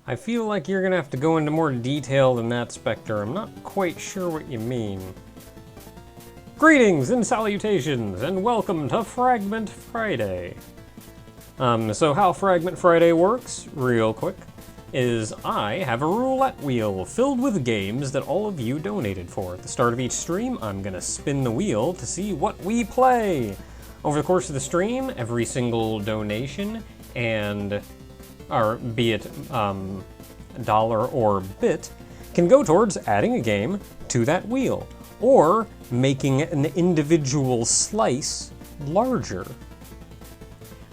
I feel like you're gonna have to go into more detail than that, Spectre. I'm not quite sure what you mean. Greetings and salutations, and welcome to Fragment Friday. So how Fragment Friday works, real quick, is I have a roulette wheel filled with games that all of you donated for. At the start of each stream, I'm gonna spin the wheel to see what we play. Over the course of the stream, every single donation or be it dollar or bit, can go towards adding a game to that wheel, or making an individual slice larger.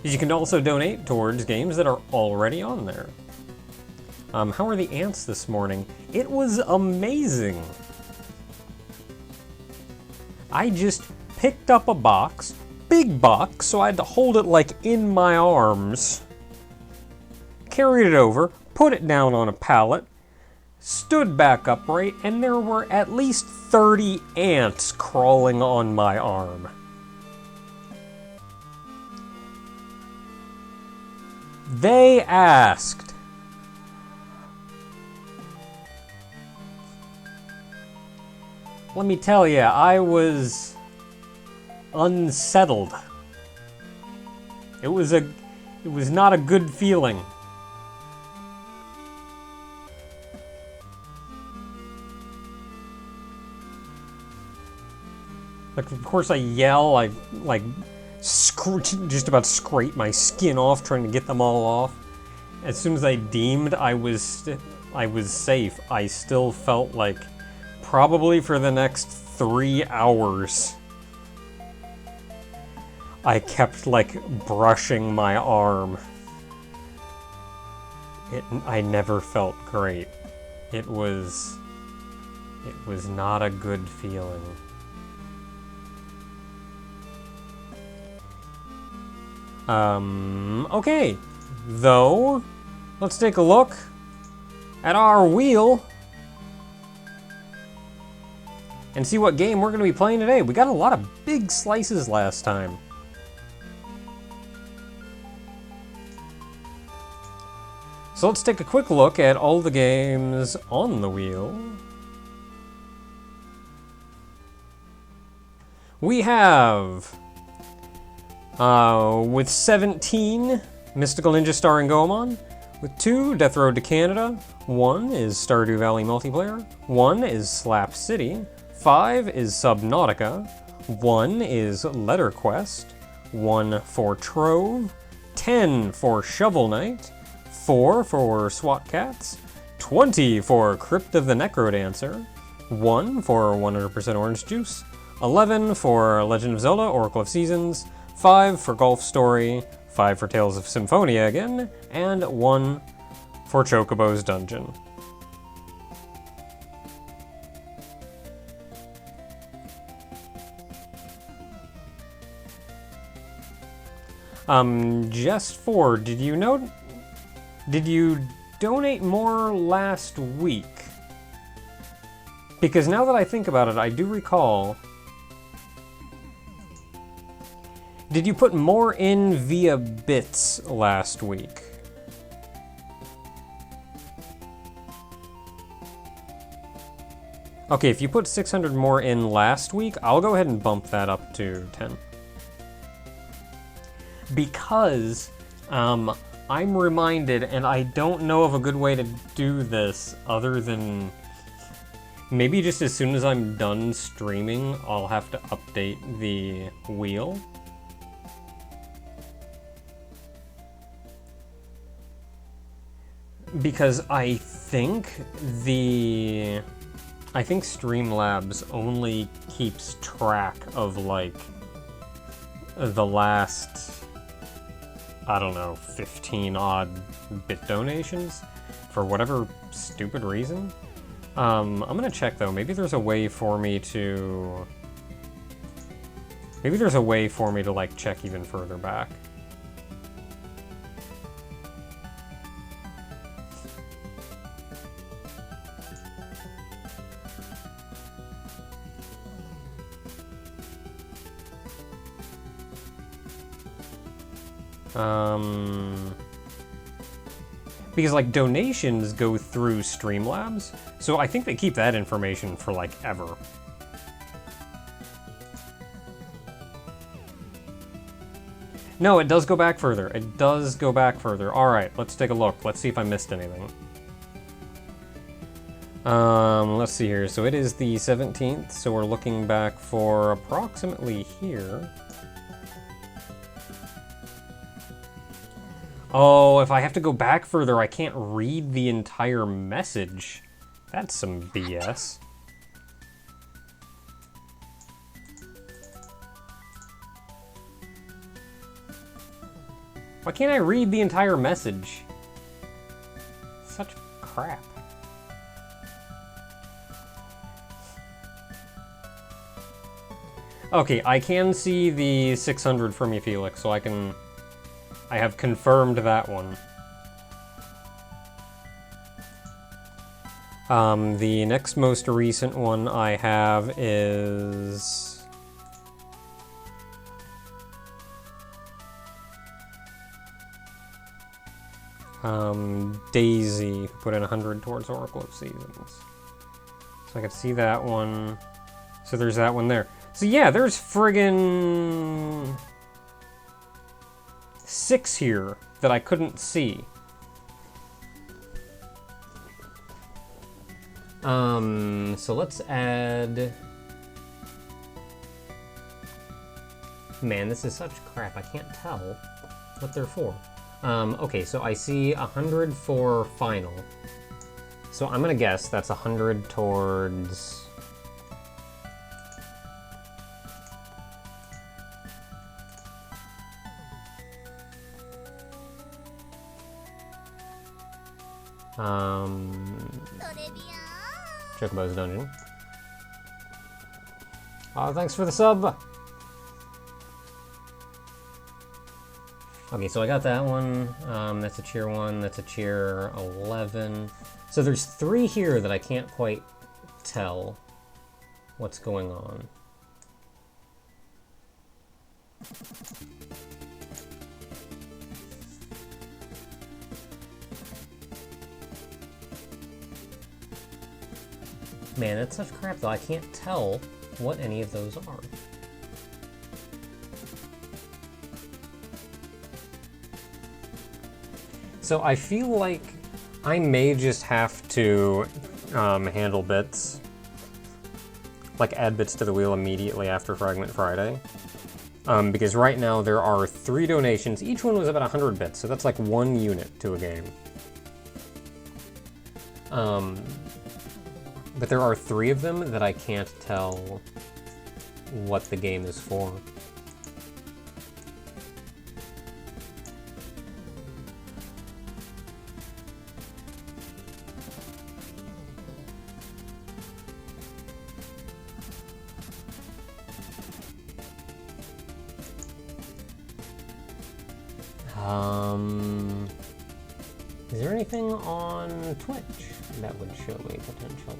You can also donate towards games that are already on there. How are the ants this morning? It was amazing. I just picked up a box, big box, so I had to hold it like in my arms. Carried it over, put it down on a pallet, stood back upright, and there were at least 30 ants crawling on my arm. They asked. Let me tell you, I was unsettled. It was not a good feeling. Like, of course I yell, I just about scrape my skin off trying to get them all off. As soon as I deemed I was safe, I still felt like probably for the next 3 hours I kept like brushing my arm. I never felt great. It was not a good feeling. Okay, though, let's take a look at our wheel and see what game we're going to be playing today. We got a lot of big slices last time. So let's take a quick look at all the games on the wheel. We have with 17, Mystical Ninja starring Goemon. With 2, Death Road to Canada. 1 is Stardew Valley multiplayer. 1 is Slap City. 5 is Subnautica. 1 is Letter Quest. 1 for Trove. 10 for Shovel Knight. 4 for SWAT Cats. 20 for Crypt of the Necrodancer. 1 for 100% Orange Juice. 11 for Legend of Zelda Oracle of Seasons. 5 for Golf Story, 5 for Tales of Symphonia again, and 1 for Chocobo's Dungeon. Just 4, did you donate more last week? Because now that I think about it, I do recall. Did you put more in via bits last week? Okay, if you put 600 more in last week, I'll go ahead and bump that up to 10. Because I'm reminded, and I don't know of a good way to do this other than maybe just as soon as I'm done streaming, I'll have to update the wheel. Because I think Streamlabs only keeps track of like the last, I don't know, 15 odd bit donations for whatever stupid reason. I'm gonna check though. Maybe there's a way for me to like check even further back. Because, like, donations go through Streamlabs, so I think they keep that information for, like, ever. No, it does go back further. It does go back further. Alright, let's take a look. Let's see if I missed anything. Let's see here. So it is the 17th, so we're looking back for approximately here. Oh, if I have to go back further, I can't read the entire message. That's some BS. Why can't I read the entire message? Such crap. Okay, I can see the 600 from you, Felix, so I have confirmed that one. The next most recent one I have is... Daisy, put in 100 towards Oracle of Seasons. So I can see that one. So there's that one there. So yeah, there's friggin' 6 here that I couldn't see. So let's add... Man, this is such crap, I can't tell what they're for. Okay, so I see 100 for final. So I'm gonna guess that's 100 towards... Chocobo's Dungeon. Oh, thanks for the sub! Okay, so I got that one. That's a tier 1, that's a tier 11. So there's 3 here that I can't quite tell what's going on. Man, that's such crap though. I can't tell what any of those are. So I feel like I may just have to handle bits, like add bits to the wheel immediately after Fragment Friday. Because right now there are 3 donations. Each one was about 100 bits, so that's like 1 unit to a game. But there are 3 of them that I can't tell what the game is for. Is there anything on Twitch that would show me potentially?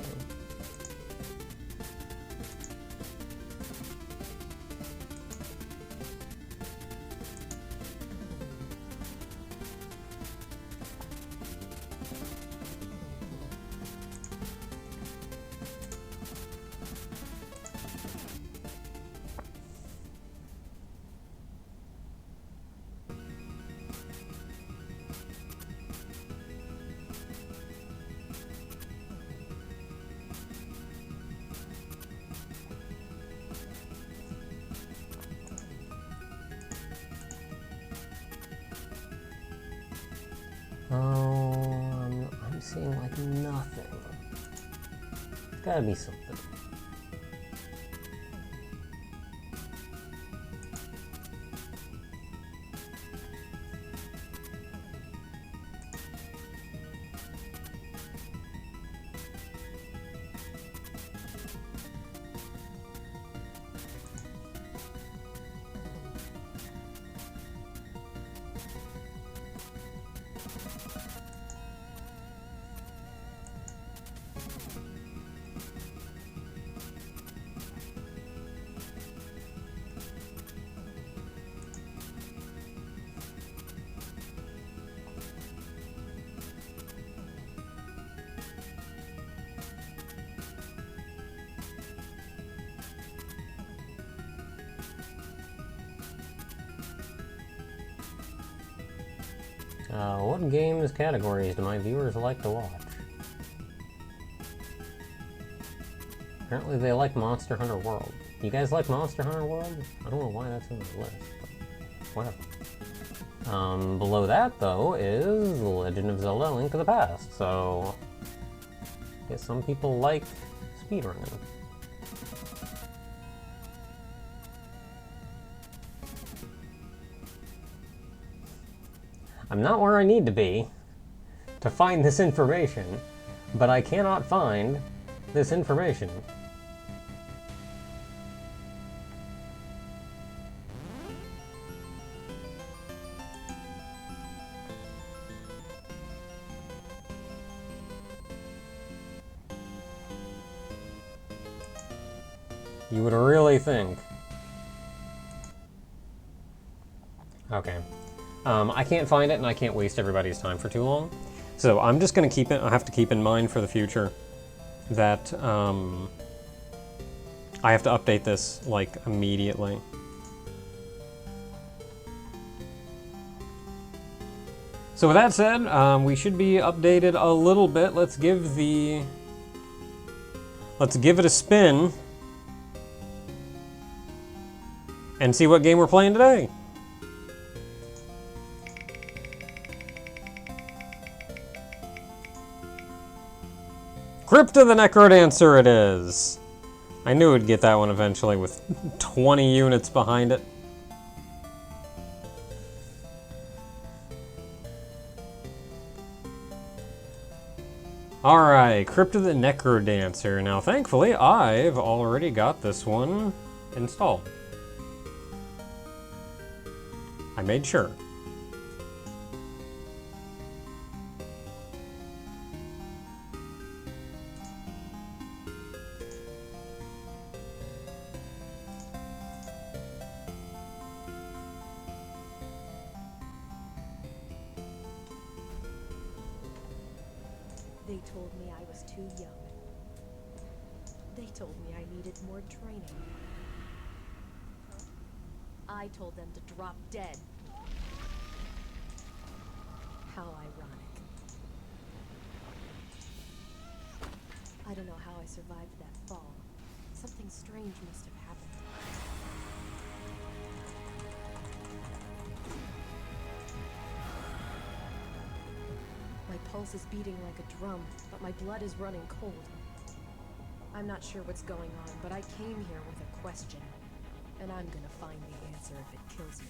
I'm seeing like nothing. There's gotta be something. What games categories do my viewers like to watch? Apparently they like Monster Hunter World. You guys like Monster Hunter World? I don't know why that's in the list, but whatever. Below that, though, is The Legend of Zelda: Link to the Past, so I guess some people like speedrunning. I'm not where I need to be to find this information, but I cannot find this information. You would really think. Okay. I can't find it, and I can't waste everybody's time for too long. So I'm just going to keep it. I have to keep in mind for the future that I have to update this, like, immediately. So with that said, we should be updated a little bit. Let's give it a spin and see what game we're playing today. Crypt of the Necrodancer it is. I knew it'd get that one eventually with 20 units behind it. Alright, Crypt of the Necrodancer. Now thankfully I've already got this one installed. I made sure. They told me I was too young. They told me I needed more training. I told them to drop dead. How ironic. I don't know how I survived that fall. Something strange must have happened. My pulse is beating like a drum, but my blood is running cold. I'm not sure what's going on, but I came here with a question. And I'm gonna find the answer if it kills me.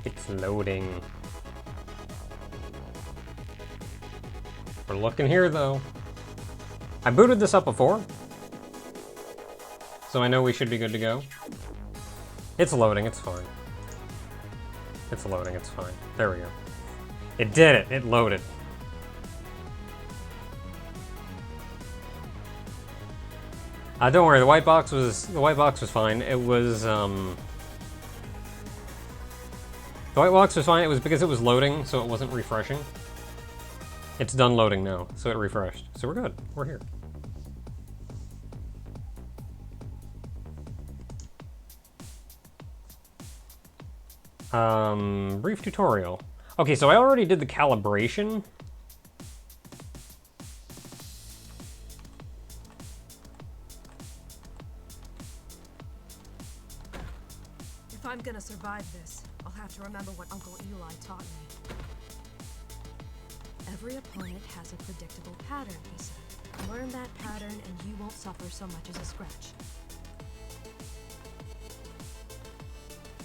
It's loading. We're looking here though. I booted this up before, so I know we should be good to go. It's loading, it's fine. It's loading, it's fine. There we go. It did it, it loaded. Don't worry, the white box was fine. It was the white box was fine. It was because it was loading, so it wasn't refreshing. It's done loading now, so it refreshed. So we're good. We're here. Brief tutorial. Okay, so I already did the calibration. If I'm gonna survive this, I'll have to remember what Uncle Eli taught me. Every opponent has a predictable pattern, he said. Learn that pattern and you won't suffer so much as a scratch.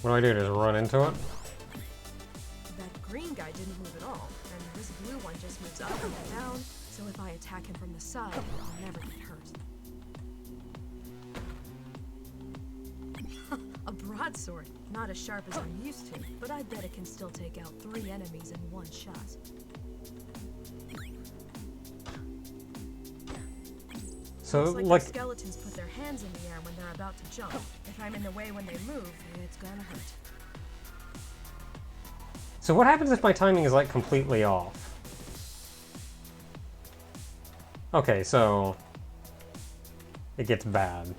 What do I do? Just run into it? That green guy didn't move at all, and this blue one just moves up and down, so if I attack him from the side, I'll never get hurt. A broadsword. Not as sharp as I'm used to, but I bet it can still take out 3 enemies in one shot. So, Looks like like, the skeletons put their hands in the air when they're about to jump. If I'm in the way when they move, it's gonna hurt. so what happens if my timing is like completely off? Okay, so it gets bad.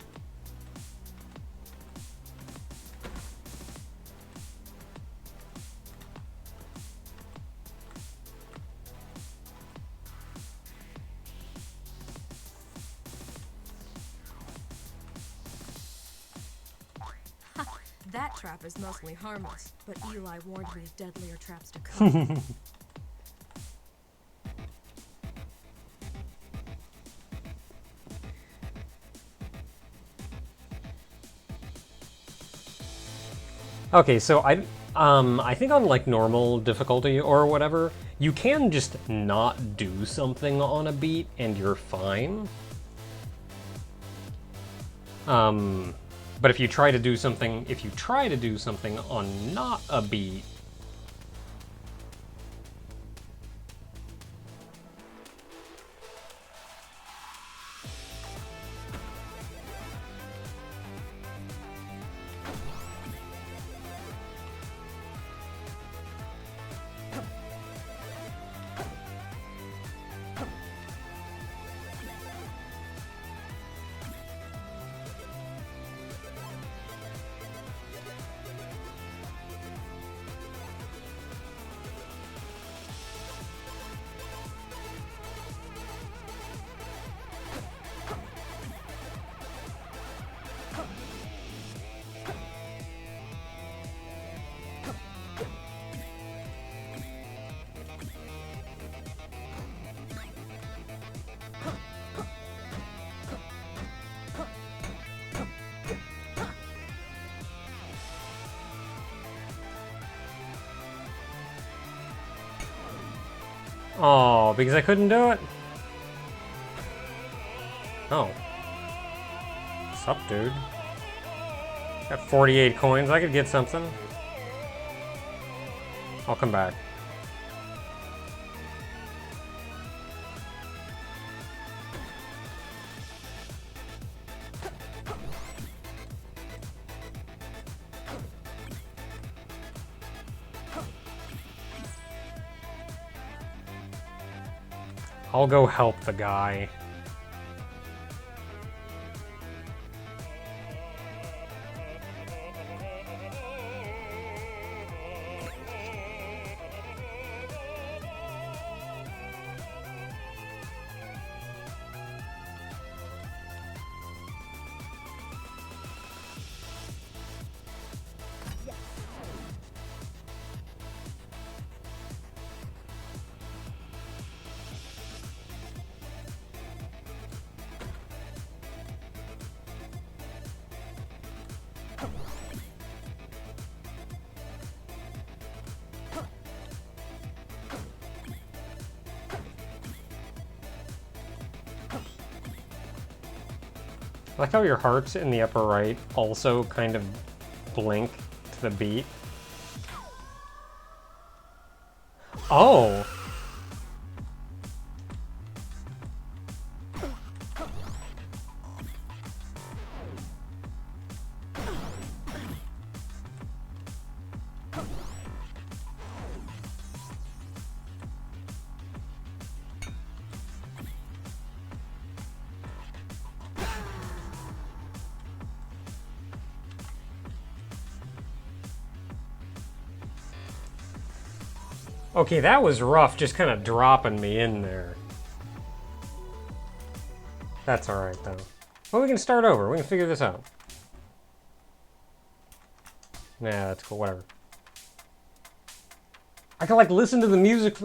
That trap is mostly harmless, but Eli warned me of deadlier traps to come. Okay, so I think on like normal difficulty or whatever, you can just not do something on a beat and you're fine. But if you try to do something, on not a beat, oh, because I couldn't do it? Oh. Sup, dude? Got 48 coins, I could get something. I'll come back. I'll go help the guy. I like how your hearts in the upper right also kind of blink to the beat. Oh! Okay, that was rough, just kind of dropping me in there. That's alright, though. Well, we can start over. We can figure this out. Nah, that's cool. Whatever. I can, like, listen to the music.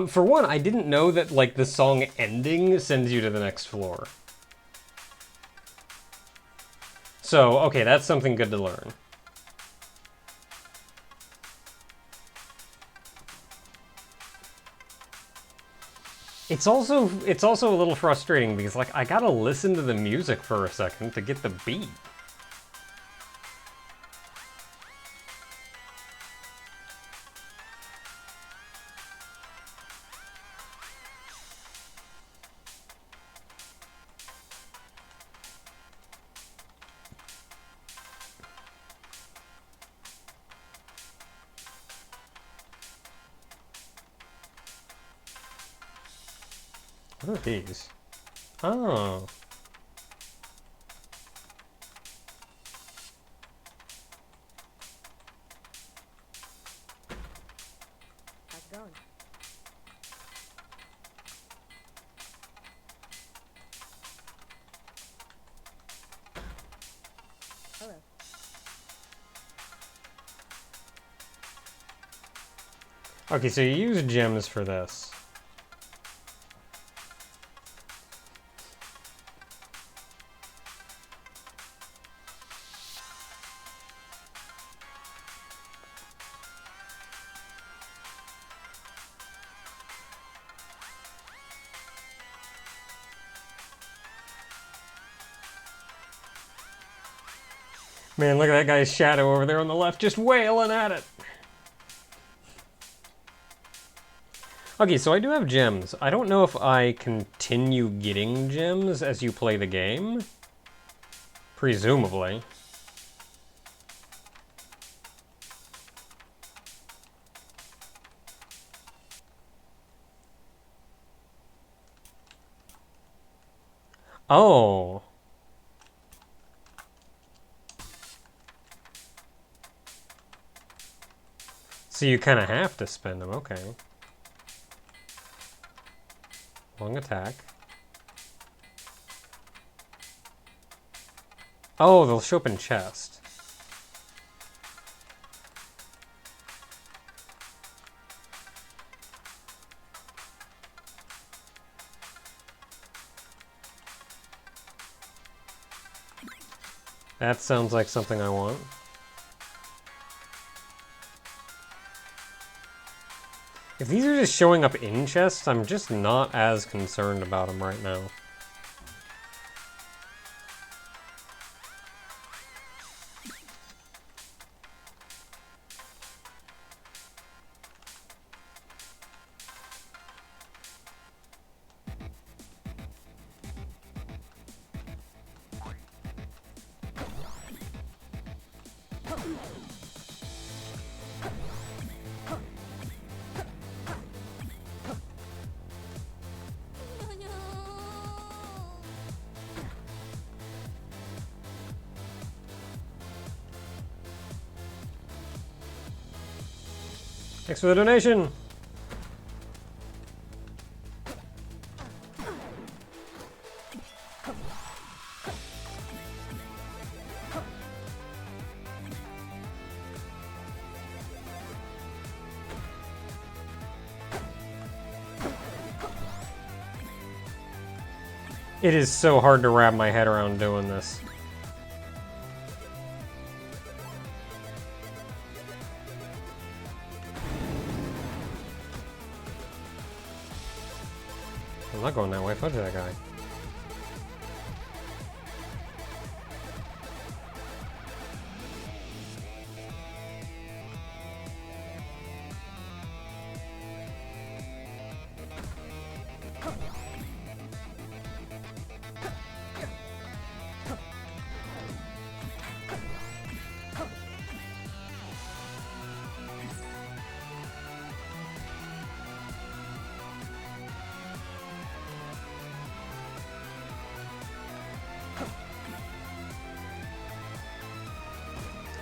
For one, I didn't know that, like, the song ending sends you to the next floor. So, okay, that's something good to learn. It's also a little frustrating because like I gotta listen to the music for a second to get the beat. What are these? Oh. How's it going? Hello. Okay, so you use gems for this. Man, look at that guy's shadow over there on the left, just wailing at it. Okay, so I do have gems. I don't know if I continue getting gems as you play the game. Presumably. Oh. So you kind of have to spend them, okay. Long attack. Oh, they'll show up in chest. That sounds like something I want. If these are just showing up in chests, I'm just not as concerned about them right now. Thanks for the donation! It is so hard to wrap my head around doing this. I'm not going that way. Fuck that guy.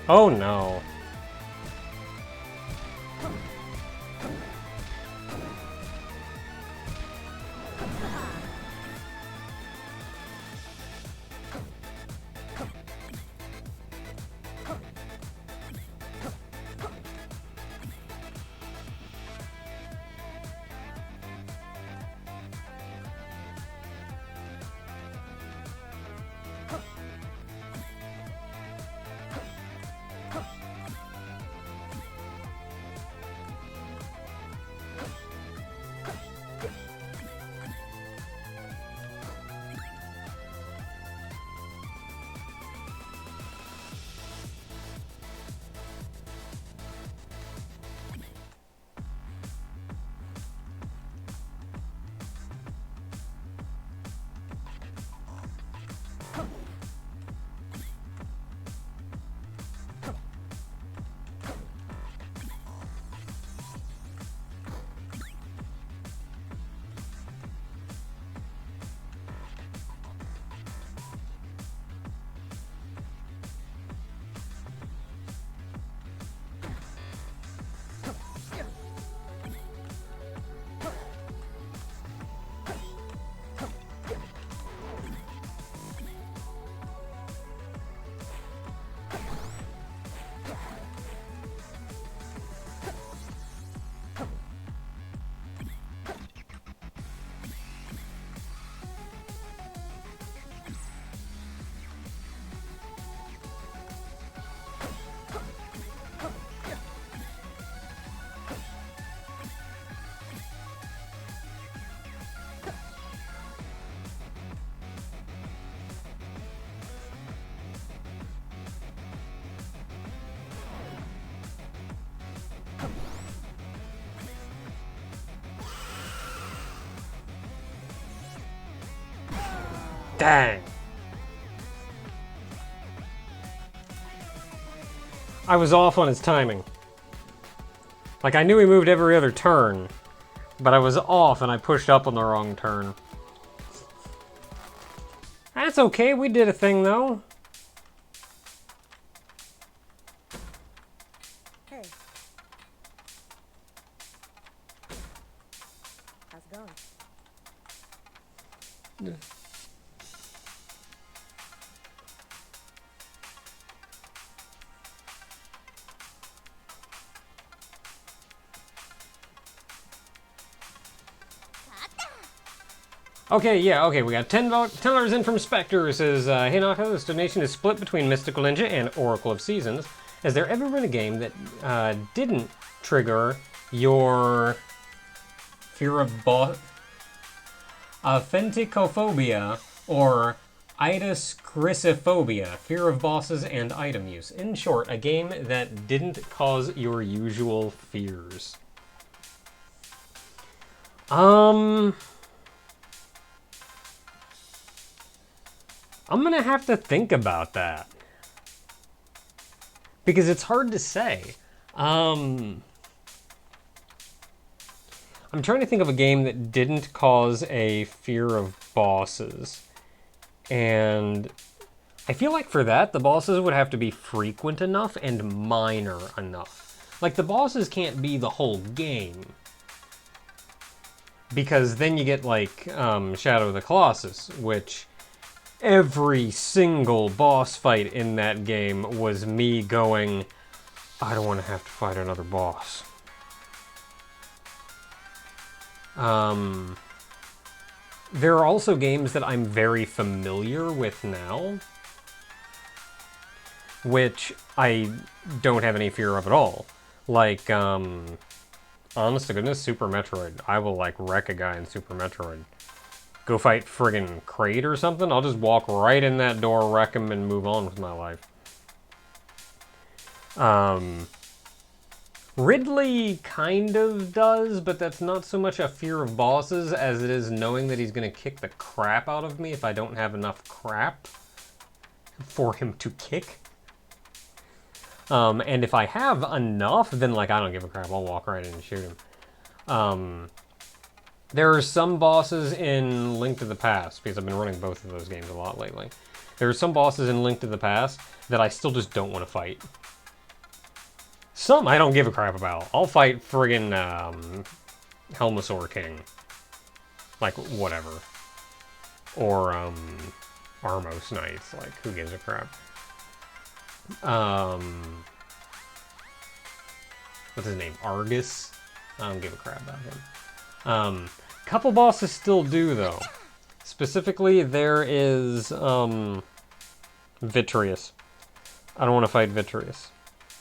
Oh no. Dang. I was off on his timing. Like, I knew he moved every other turn, but I was off and I pushed up on the wrong turn. That's okay, we did a thing though. Hey. How's it going? Yeah. Okay, yeah, okay, we got $10 in from Spectre. It says, hey Naka, this donation is split between Mystical Ninja and Oracle of Seasons. Has there ever been a game that didn't trigger your fear of Phenticophobia or Idischrysophobia, fear of bosses and item use? In short, a game that didn't cause your usual fears. I'm gonna have to think about that. Because it's hard to say. I'm trying to think of a game that didn't cause a fear of bosses. And I feel like for that, the bosses would have to be frequent enough and minor enough. Like, the bosses can't be the whole game. Because then you get, like, Shadow of the Colossus, which every single boss fight in that game was me going, I don't want to have to fight another boss. There are also games that I'm very familiar with now, which I don't have any fear of at all. Like, honest to goodness, Super Metroid. I will, like, wreck a guy in Super Metroid. Go fight friggin' Kraid or something, I'll just walk right in that door, wreck him, and move on with my life. Ridley kind of does, but that's not so much a fear of bosses as it is knowing that he's gonna kick the crap out of me if I don't have enough crap for him to kick. And if I have enough, then, like, I don't give a crap, I'll walk right in and shoot him. There are some bosses in Link to the Past, because I've been running both of those games a lot lately. There are some bosses in Link to the Past that I still just don't want to fight. Some I don't give a crap about. I'll fight friggin' Helmasaur King. Like, whatever. Or, Armos Knights. Like, who gives a crap? What's his name? Argus? I don't give a crap about him. Couple bosses still do, though. Specifically, there is, Vitreous. I don't want to fight Vitreous.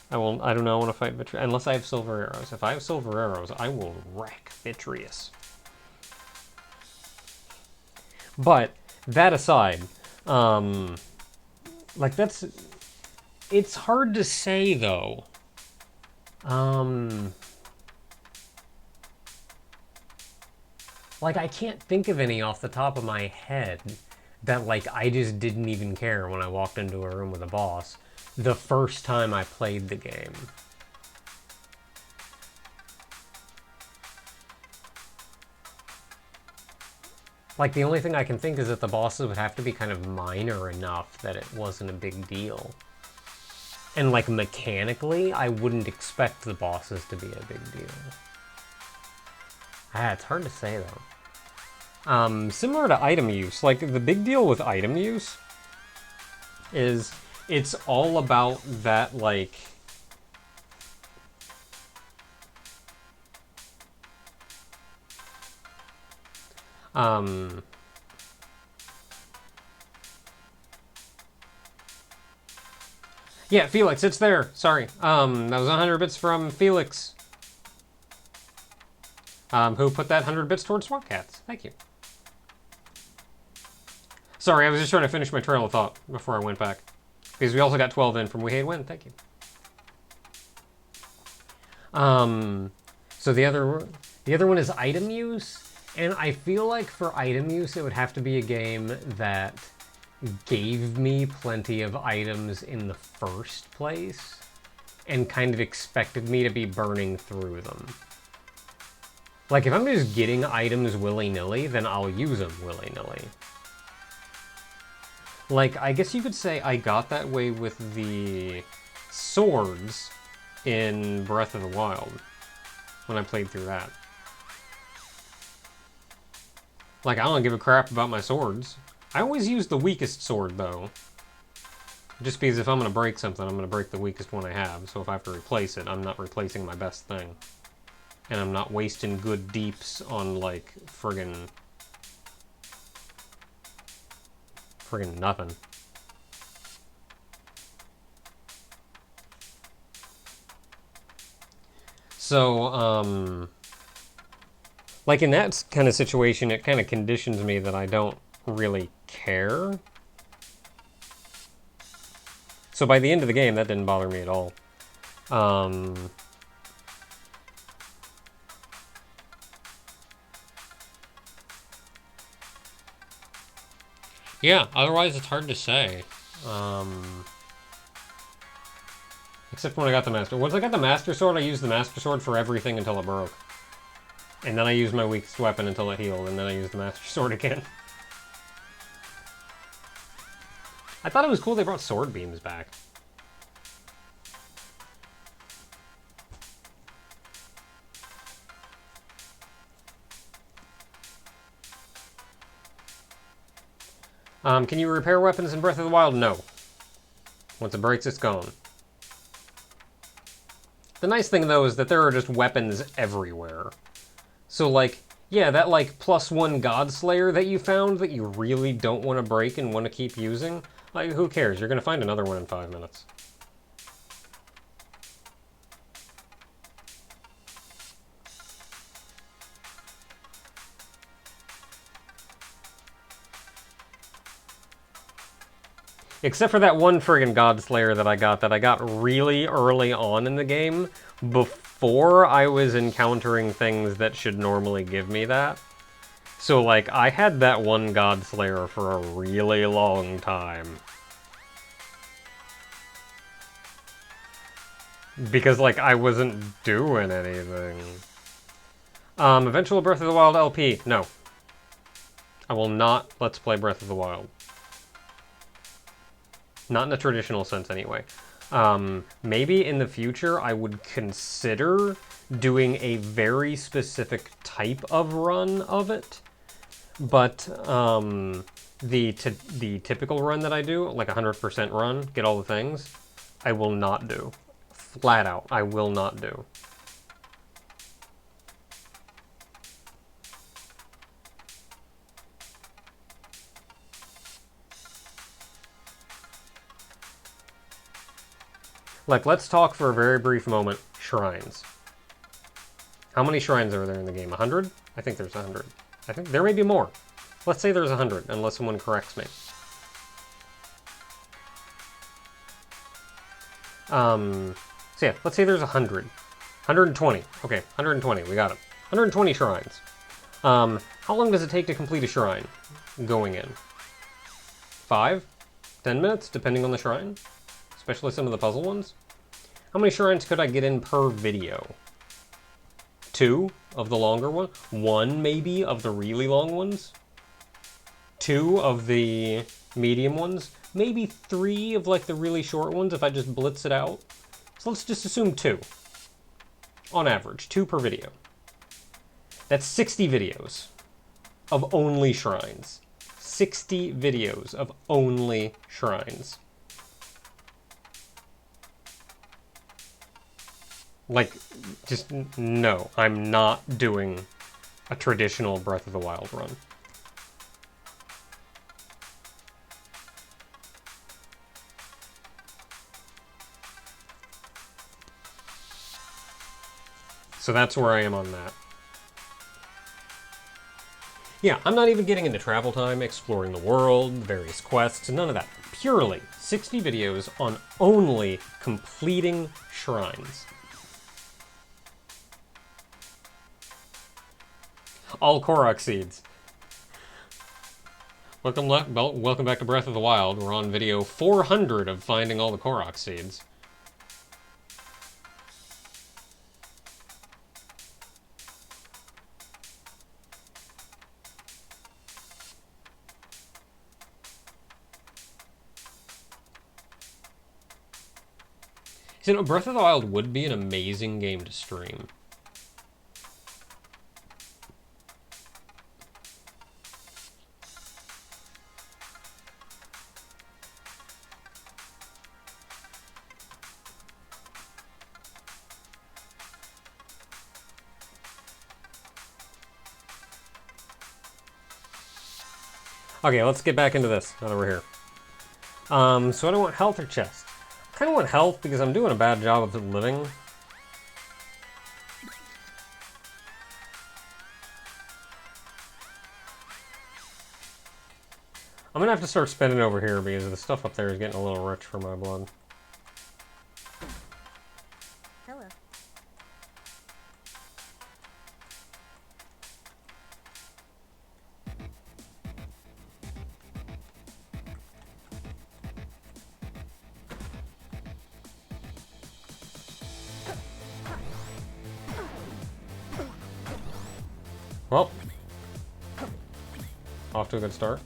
I do not want to fight Vitreous, unless I have Silver Arrows. If I have Silver Arrows, I will wreck Vitreous. But, that aside, like, it's hard to say, though. Like, I can't think of any off the top of my head that, like, I just didn't even care when I walked into a room with a boss the first time I played the game. Like, the only thing I can think is that the bosses would have to be kind of minor enough that it wasn't a big deal. And, like, mechanically, I wouldn't expect the bosses to be a big deal. It's hard to say, though. Similar to item use, like, the big deal with item use is it's all about that, like, yeah, Felix, it's there. Sorry. That was 100 bits from Felix. Who put that 100 bits towards SWAT Cats. Thank you. Sorry, I was just trying to finish my trail of thought before I went back. Because we also got 12 in from We Hate Win. Thank you. So the other one is item use. And I feel like for item use, it would have to be a game that gave me plenty of items in the first place and kind of expected me to be burning through them. Like, if I'm just getting items willy-nilly, then I'll use them willy-nilly. Like, I guess you could say I got that way with the swords in Breath of the Wild when I played through that. Like, I don't give a crap about my swords. I always use the weakest sword, though. Just because if I'm going to break something, I'm going to break the weakest one I have. So if I have to replace it, I'm not replacing my best thing. And I'm not wasting good deeps on, like, friggin' nothing. So, like in that kind of situation, it kind of conditions me that I don't really care. So by the end of the game, that didn't bother me at all. Yeah, otherwise it's hard to say. Except when I got the Master. Once I got the Master Sword, I used the Master Sword for everything until it broke. And then I used my weakest weapon until it healed, and then I used the Master Sword again. I thought it was cool they brought sword beams back. Can you repair weapons in Breath of the Wild? No. Once it breaks, it's gone. The nice thing, though, is that there are just weapons everywhere. So, like, yeah, that, like, +1 Godslayer that you found that you really don't want to break and want to keep using, like, who cares? You're going to find another one in 5 minutes. Except for that one friggin' Godslayer that I got really early on in the game, before I was encountering things that should normally give me that. So, like, I had that one Godslayer for a really long time. Because, like, I wasn't doing anything. Eventual Breath of the Wild LP, no. I will not Let's Play Breath of the Wild. Not in a traditional sense, anyway. Maybe in the future I would consider doing a very specific type of run of it. But the typical run that I do, like 100% run, get all the things, I will not do. Flat out, I will not do. Like, let's talk for a very brief moment, shrines. How many shrines are there in the game? 100? I think there's 100. I think there may be more. Let's say there's 100, unless someone corrects me. So yeah, let's say there's 100. 120. Okay, 120, we got it. 120 shrines. How long does it take to complete a shrine going in? 5? 10 minutes, depending on the shrine? Especially some of the puzzle ones. How many shrines could I get in per video? 2 of the longer one? 1 maybe of the really long ones? 2 of the medium ones? Maybe 3 of like the really short ones if I just blitz it out. So let's just assume 2. On average, 2 per video. That's 60 videos of only shrines. 60 videos of only shrines. Like, just, no, I'm not doing a traditional Breath of the Wild run. So that's where I am on that. Yeah, I'm not even getting into travel time, exploring the world, various quests, none of that. Purely 60 videos on only completing shrines. All Korok seeds. Welcome back to Breath of the Wild. We're on video 400 of finding all the Korok seeds. You know, Breath of the Wild would be an amazing game to stream. Okay, let's get back into this now that we're here. So I don't want health or chest. I kind of want health because I'm doing a bad job of living. I'm gonna have to start spending over here because the stuff up there is getting a little rich for my blood. Hello. Well, off to a good start.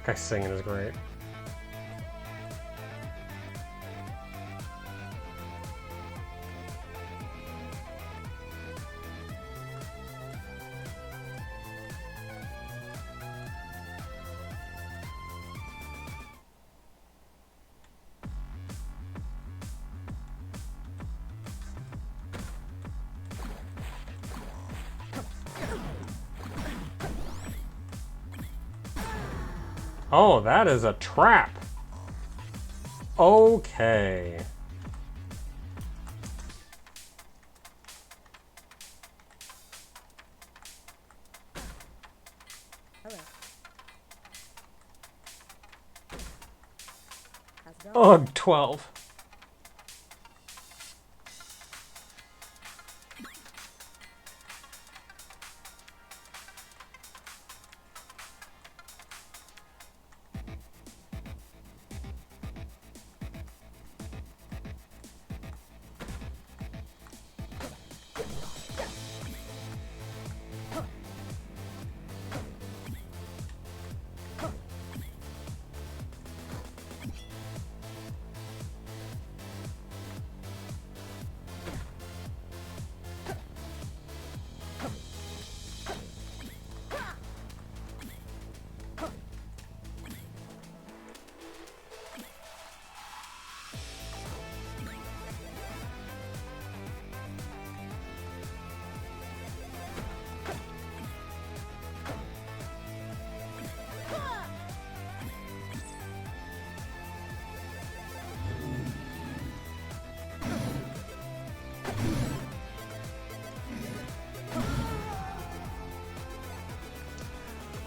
Guy's singing is great. Oh, that is a trap. Okay. Hello. How's it going? Oh, 12.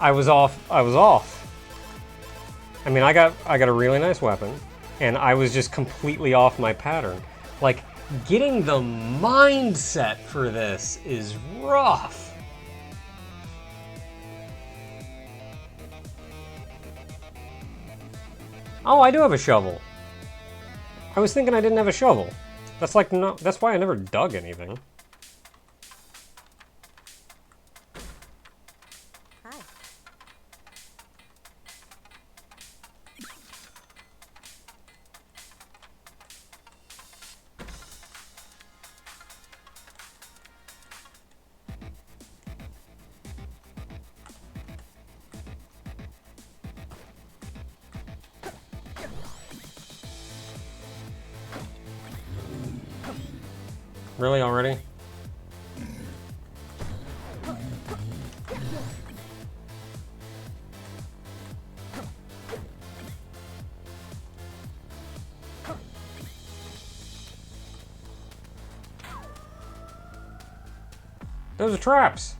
I was off. I was off. I mean, I got a really nice weapon, and I was just completely off my pattern. Like, getting the mindset for this is rough. Oh, I do have a shovel. I was thinking I didn't have a shovel. That's like, no, that's why I never dug anything. Hi. Really, already? Those are traps.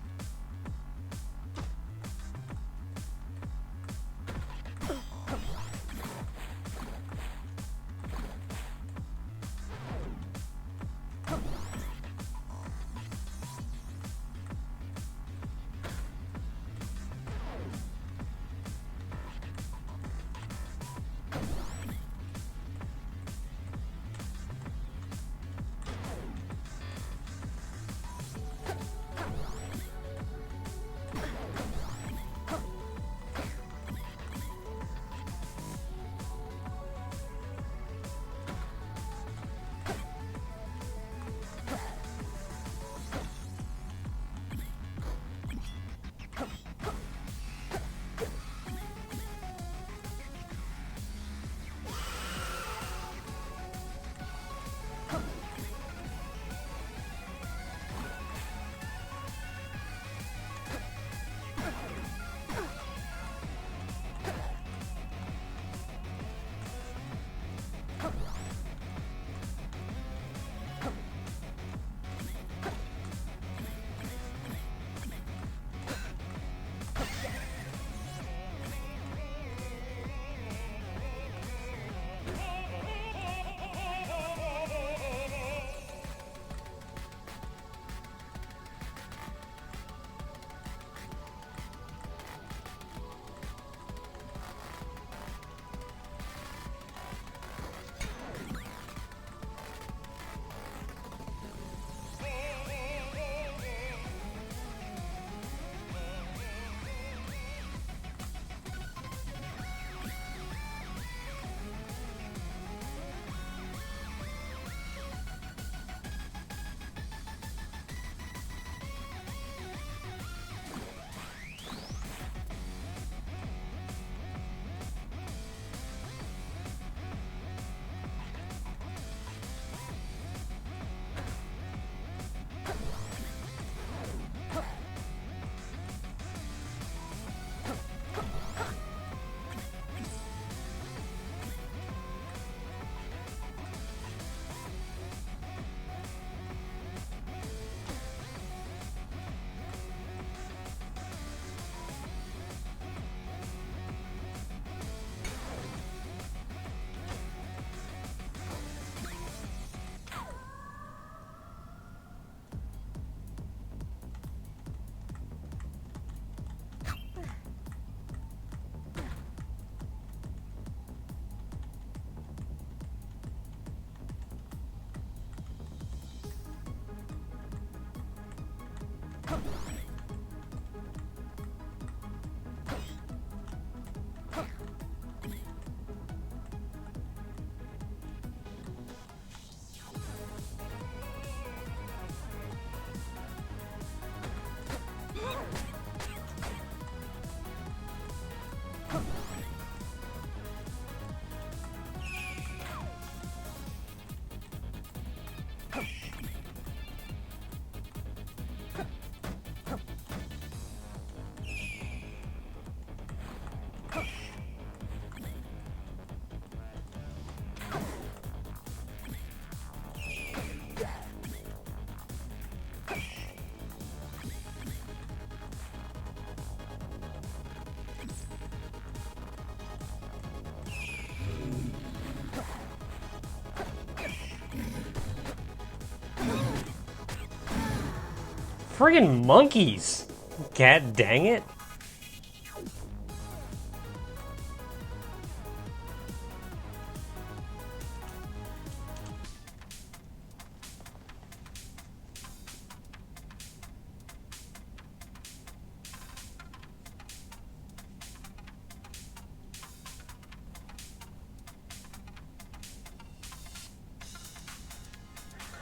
Friggin' monkeys! God dang it!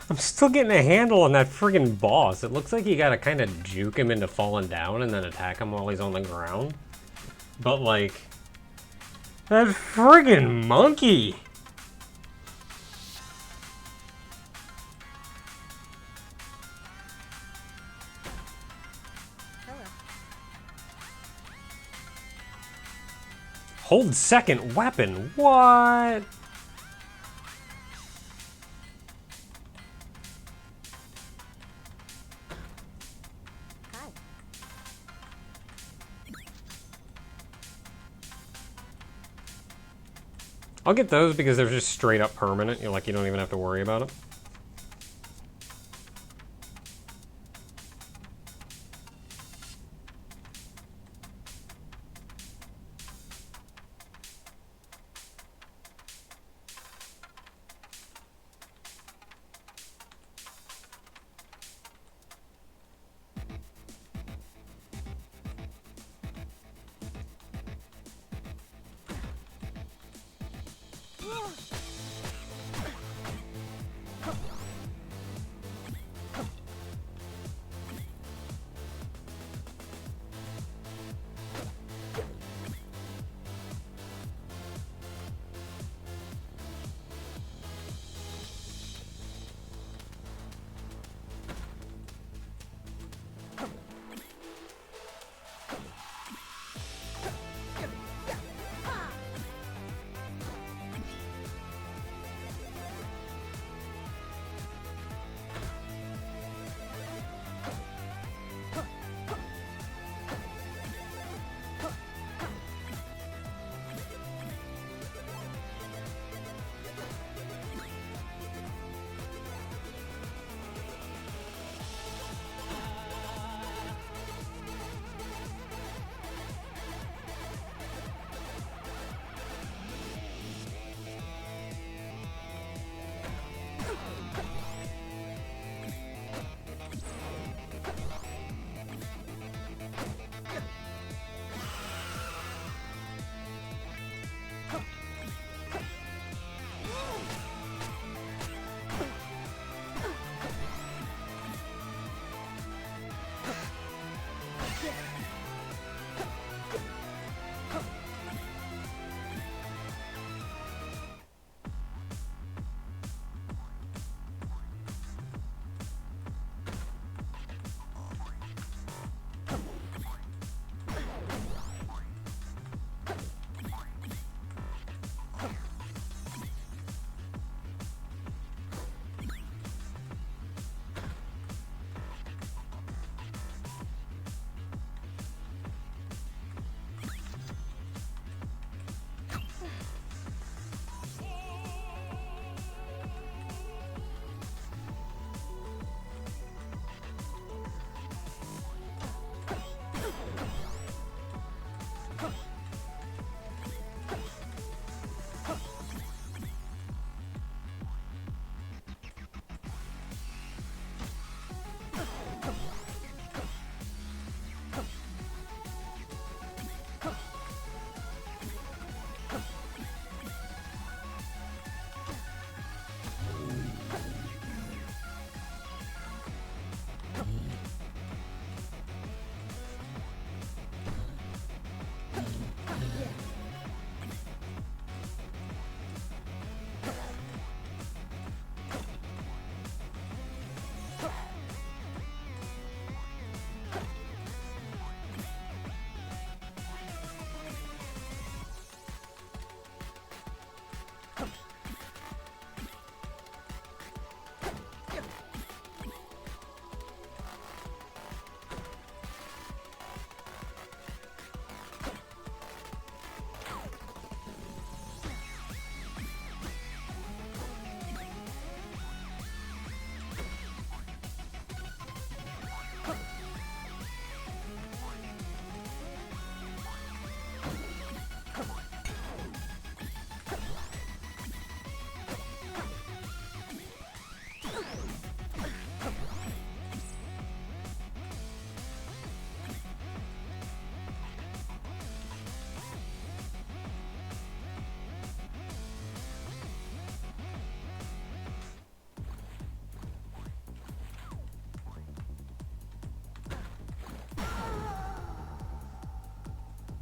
I'm still getting a handle on that friggin' boss. It looks like you gotta kind of juke him into falling down and then attack him while he's on the ground. But like, that friggin' monkey! Hello. Hold second weapon, what? Hi. I'll get those because they're just straight up permanent. You're like, you don't even have to worry about it.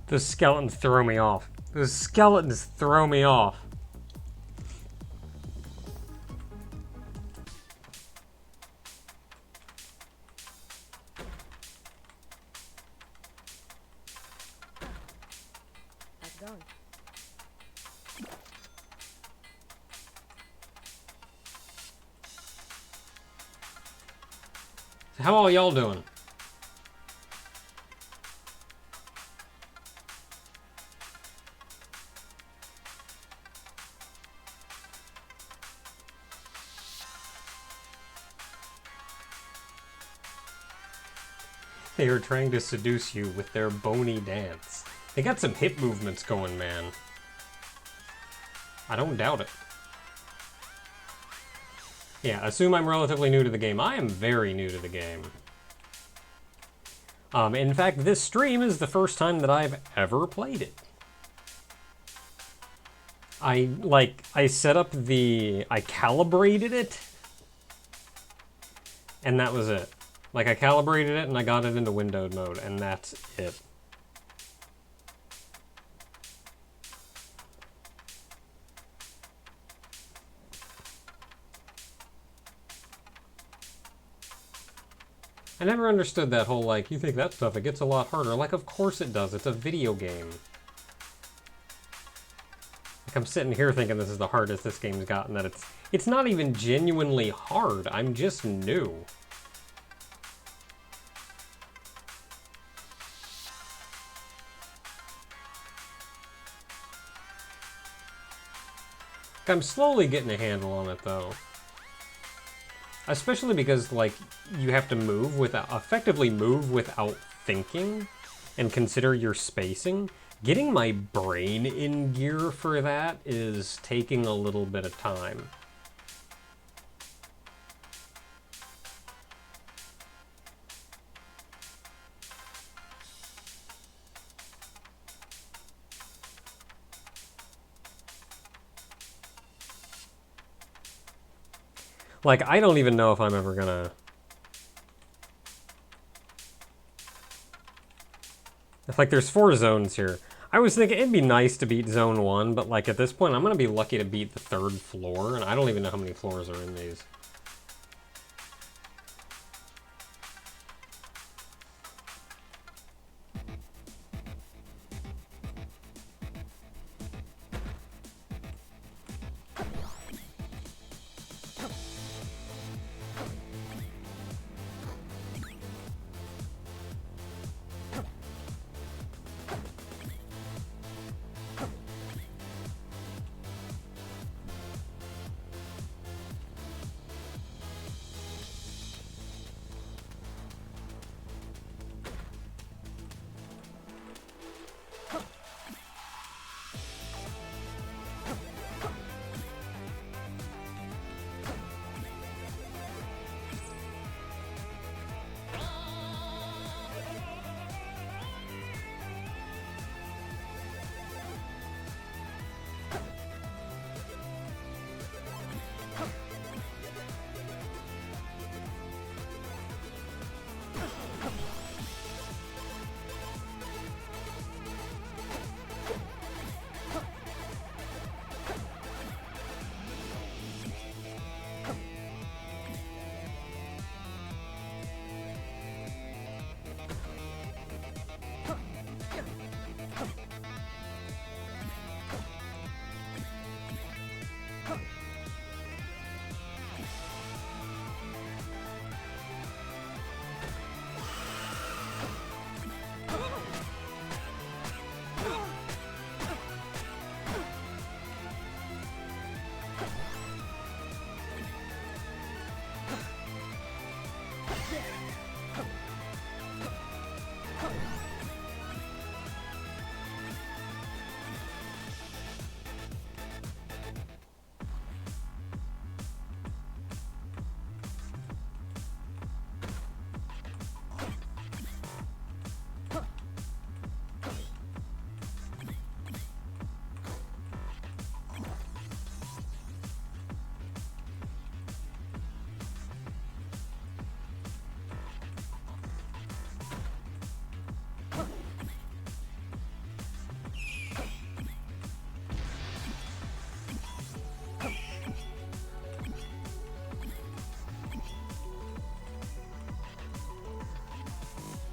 The skeletons throw me off. The skeletons throw me off. How's it going? How all y'all doing? They are trying to seduce you with their bony dance. They got some hip movements going, man. I don't doubt it. Yeah, assume I'm relatively new to the game. I am very new to the game. In fact, this stream is the first time that I've ever played it. I set up I calibrated it, and that was it. Like, I calibrated it and I got it into windowed mode, and that's it. I never understood that whole, like, you think that stuff, it gets a lot harder. Like, of course it does. It's a video game. Like, I'm sitting here thinking this is the hardest this game's gotten, that it's not even genuinely hard. I'm just new. I'm slowly getting a handle on it, though. Especially because, like, you have to effectively move without thinking and consider your spacing. Getting my brain in gear for that is taking a little bit of time. Like, I don't even know if I'm ever gonna... Like, there's 4 zones here. I was thinking it'd be nice to beat Zone 1, but, like, at this point, I'm gonna be lucky to beat the 3rd floor, and I don't even know how many floors are in these.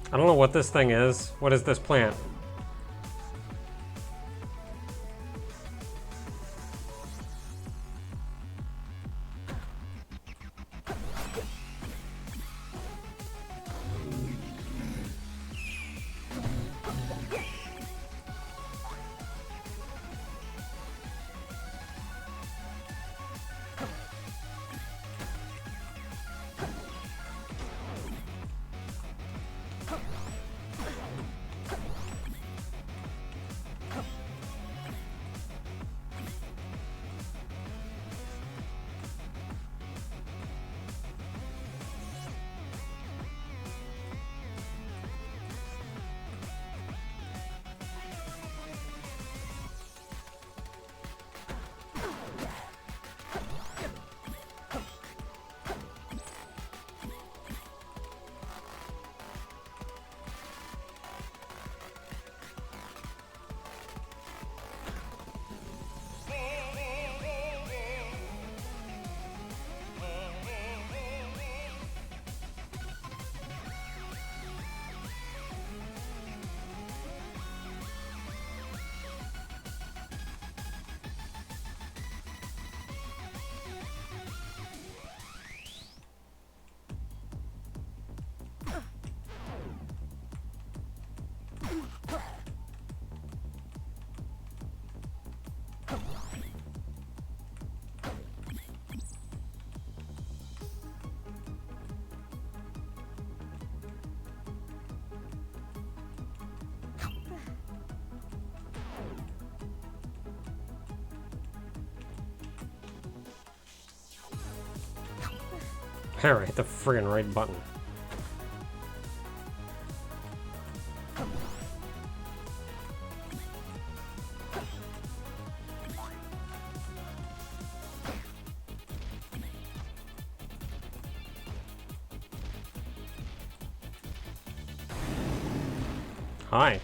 I don't know what this thing is. What is this plant? There, I hit the friggin' right button. Hi.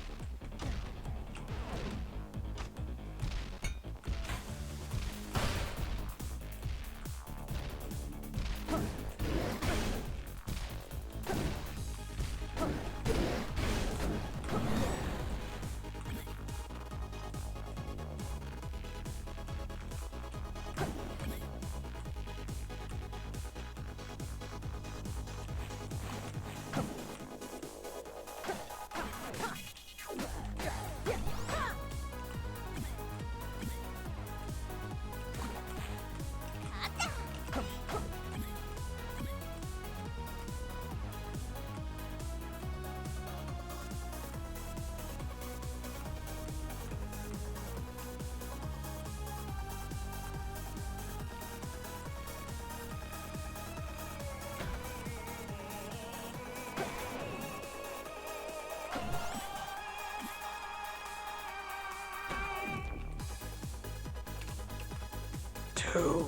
Two.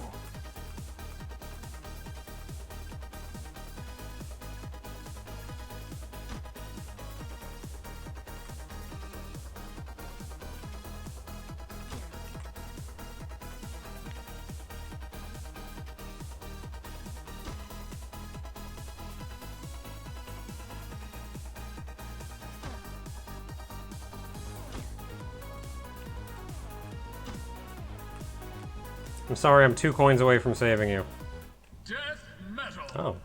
I'm sorry, I'm 2 coins away from saving you. Death metal. Oh.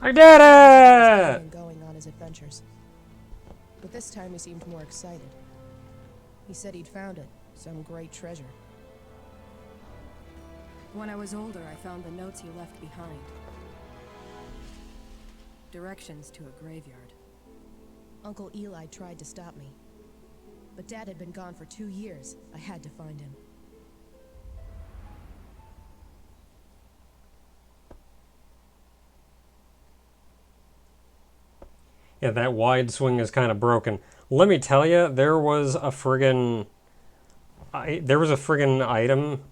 I did it! And going on his adventures. But this time he seemed more excited. He said he'd found it, Some great treasure. When I was older, I found the notes you left behind. Directions to a graveyard. Uncle Eli tried to stop me. But Dad had been gone for 2 years. I had to find him. Yeah, that wide swing is kind of broken. Let me tell you, there was a friggin' item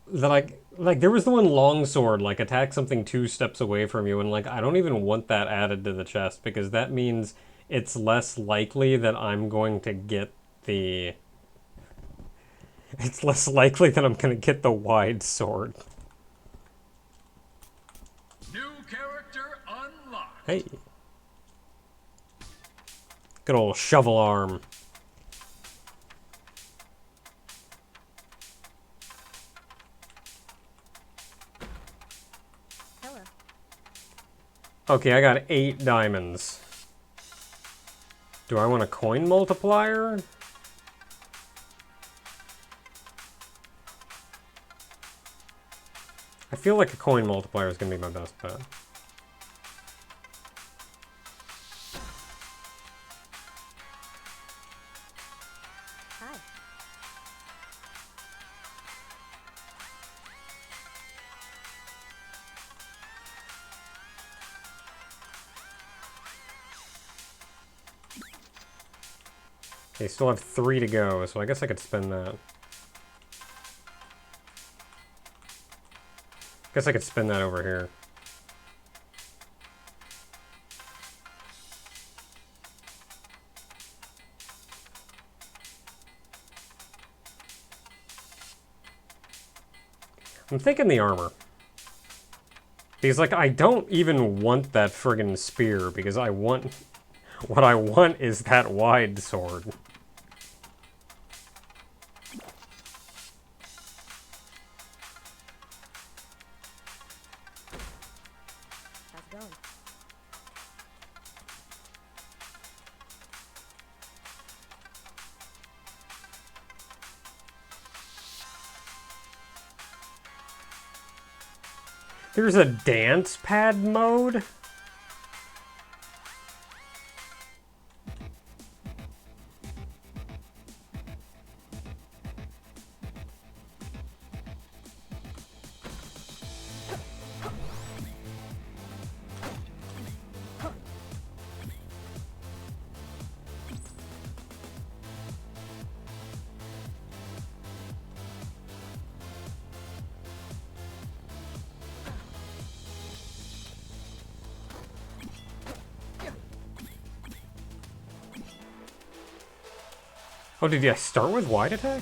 that there was the one longsword, like attack something 2 steps away from you, and like I don't even want that added to the chest because that means it's less likely that I'm going to get the. It's less likely that I'm going to get the wide sword. New character unlocked. Hey. Good old shovel arm. Hello. Okay, I got 8 diamonds. Do I want a coin multiplier? I feel like a coin multiplier is going to be my best bet. Hi. Okay, still have 3 to go, so I guess I could spend that. Guess I could spin that over here. I'm thinking the armor. Because, like, I don't even want that friggin' spear, because I want... What I want is that wide sword. How's it going? There's a dance pad mode? Oh, did you start with wide attack?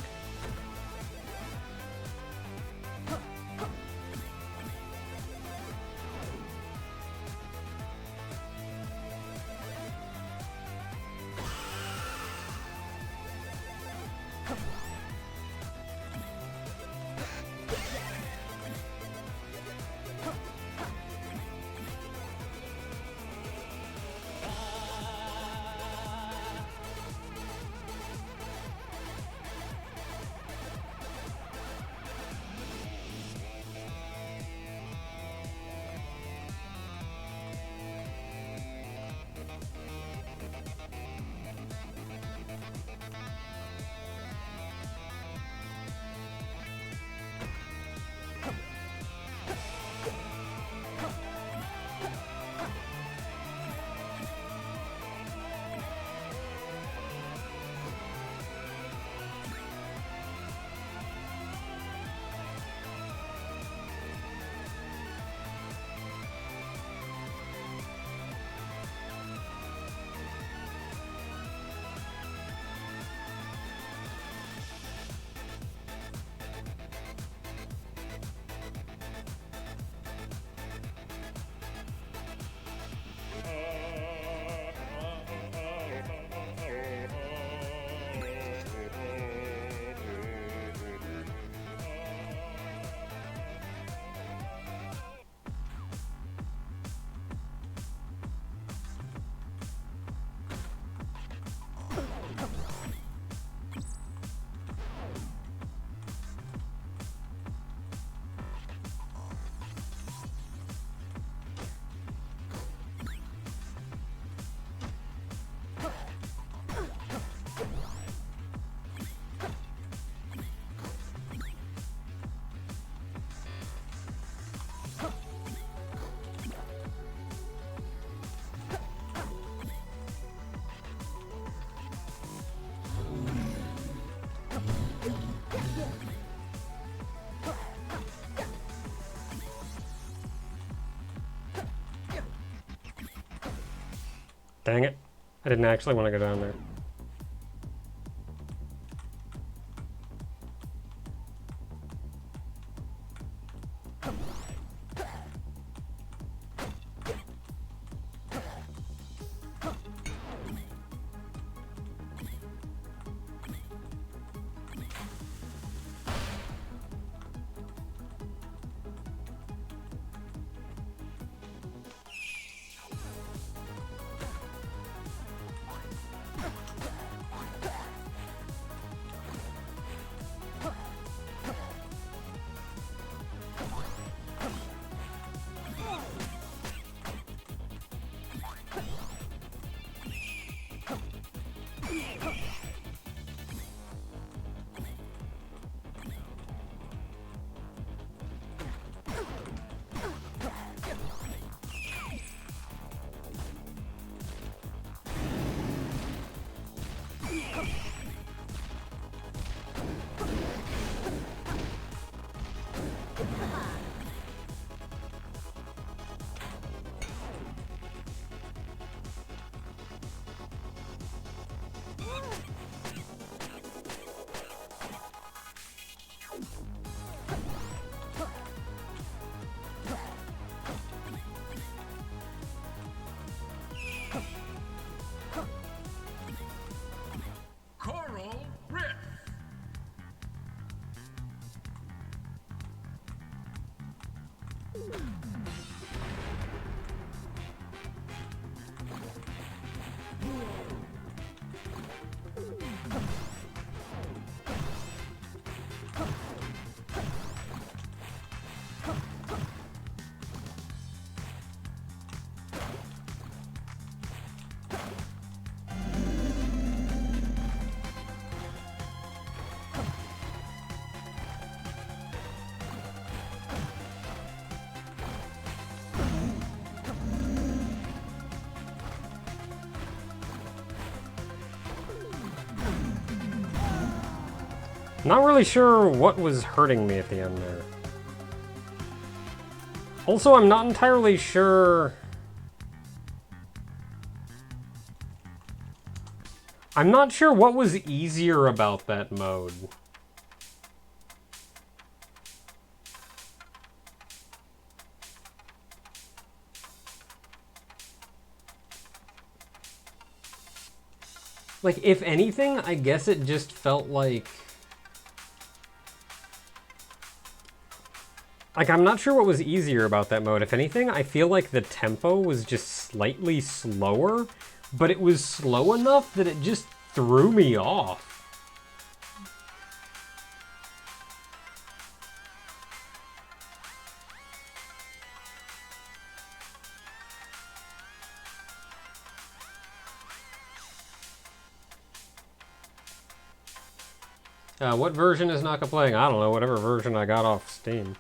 Dang it. I didn't actually want to go down there. Coral Rift. Not really sure what was hurting me at the end there. Also, I'm not entirely sure... I'm not sure what was easier about that mode. Like, if anything, I guess it just felt like... Like, I'm not sure what was easier about that mode. If anything, I feel like the tempo was just slightly slower, but it was slow enough that it just threw me off. What version is Naka playing? I don't know, whatever version I got off Steam.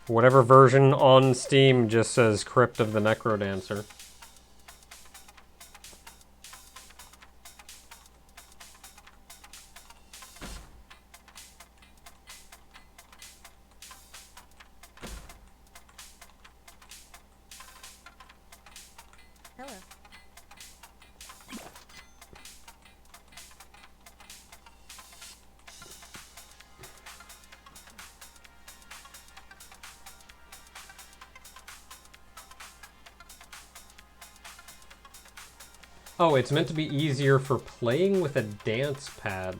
Whatever version on Steam just says Crypt of the Necrodancer. Hello. Oh, it's meant to be easier for playing with a dance pad.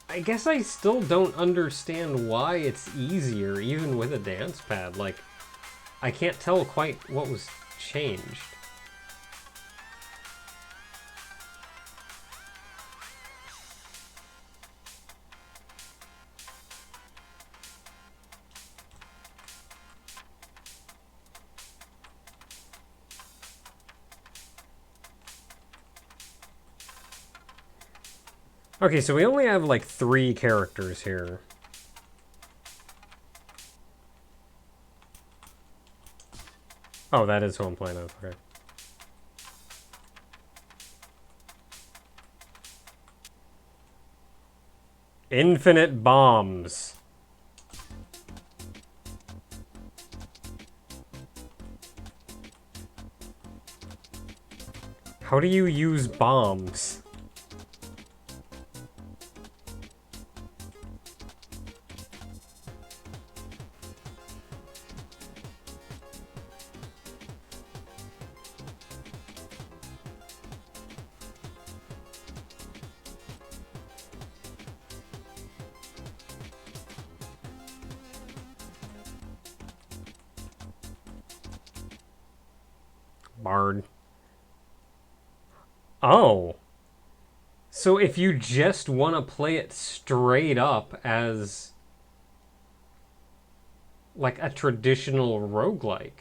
I guess I still don't understand why it's easier, even with a dance pad. Like, I can't tell quite what was changed. Okay, so we only have like 3 characters here. Oh, that is who I'm playing with, okay. Infinite bombs. How do you use bombs? Bard. Oh. So if you just want to play it straight up as like a traditional roguelike.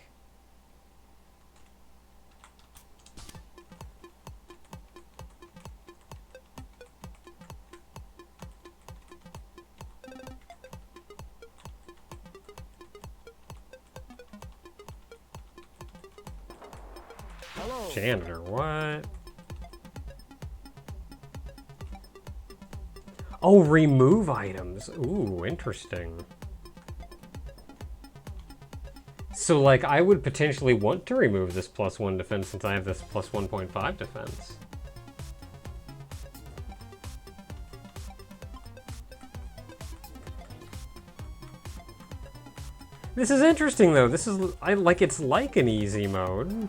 Hello. Janitor, what? Oh, remove items. Ooh, interesting. So, like, I would potentially want to remove this +1 defense since I have this plus 1.5 defense. This is interesting, though. This is, it's like an easy mode.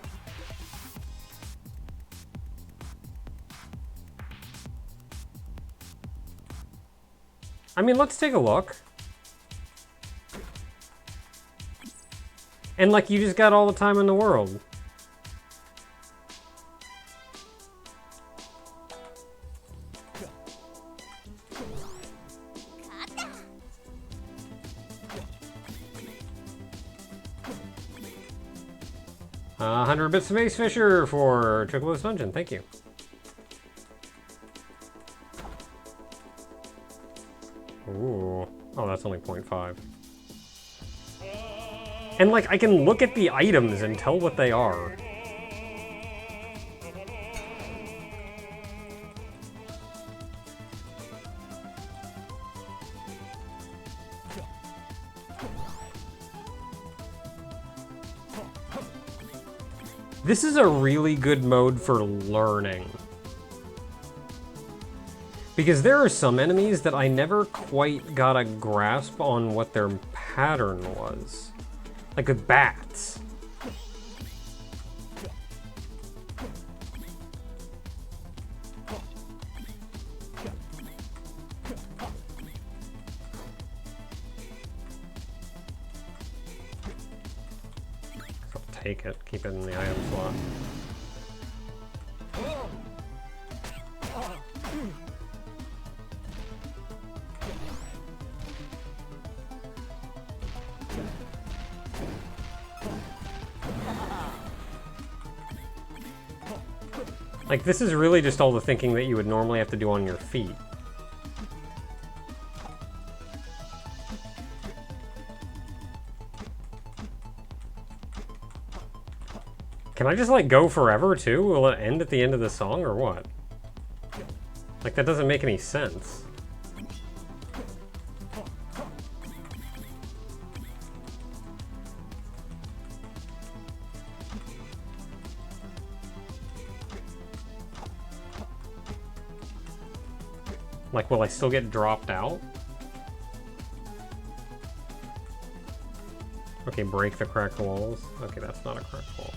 I mean, let's take a look. And, like, you just got all the time in the world. Uh, 100 bits of Ace Fisher for Chocolo's Dungeon. Thank you. Ooh. Oh, that's only 0.5. And, like, I can look at the items and tell what they are. This is a really good mode for learning. Because there are some enemies that I never quite got a grasp on what their pattern was. Like with bats. I'll take it, keep it in the item slot. Like, this is really just all the thinking that you would normally have to do on your feet. Can I just, like, go forever, too? Will it end at the end of the song, or what? Like, that doesn't make any sense. Like, will I still get dropped out? Okay, break the cracked walls. Okay, that's not a cracked wall.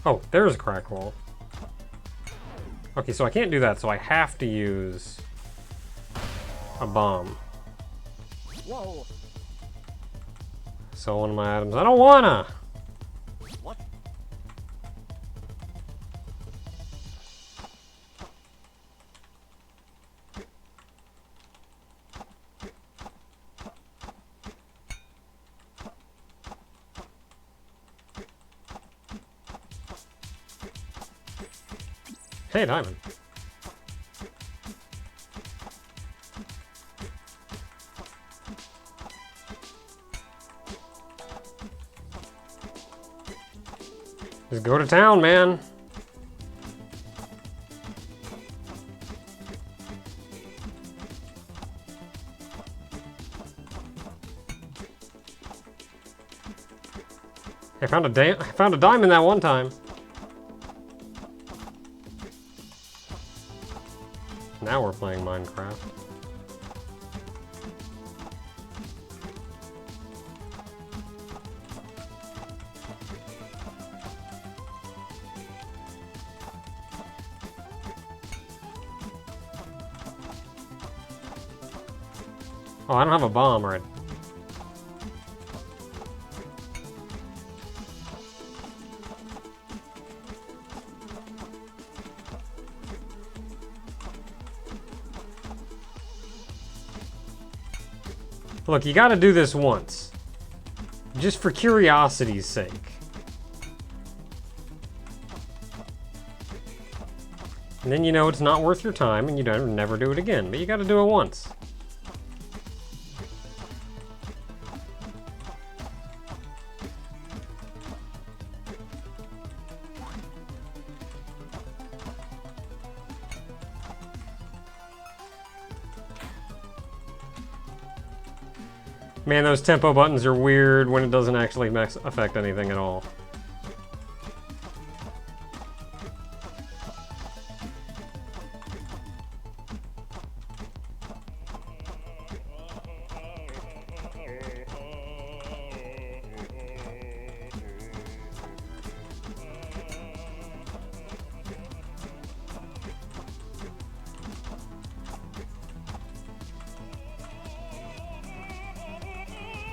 Oh, there's a cracked wall. Okay, so I can't do that, so I have to use a bomb. Whoa. So one of my items. I don't wanna! What? Hey, diamond. Just go to town, man. I found a diamond that one time. Now we're playing Minecraft. Oh, I don't have a bomb, right? Look, you gotta do this once. Just for curiosity's sake. And then you know it's not worth your time and you don't never do it again, but you gotta do it once. Man, those tempo buttons are weird when it doesn't actually affect anything at all.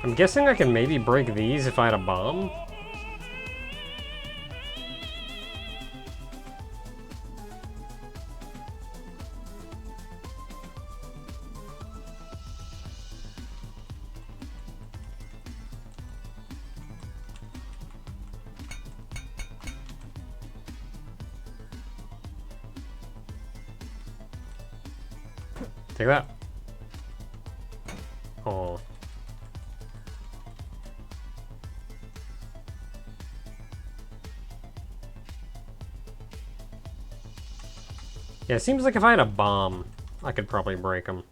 I'm guessing I can maybe break these if I had a bomb. Take that. Oh. Yeah, it seems like if I had a bomb, I could probably break them.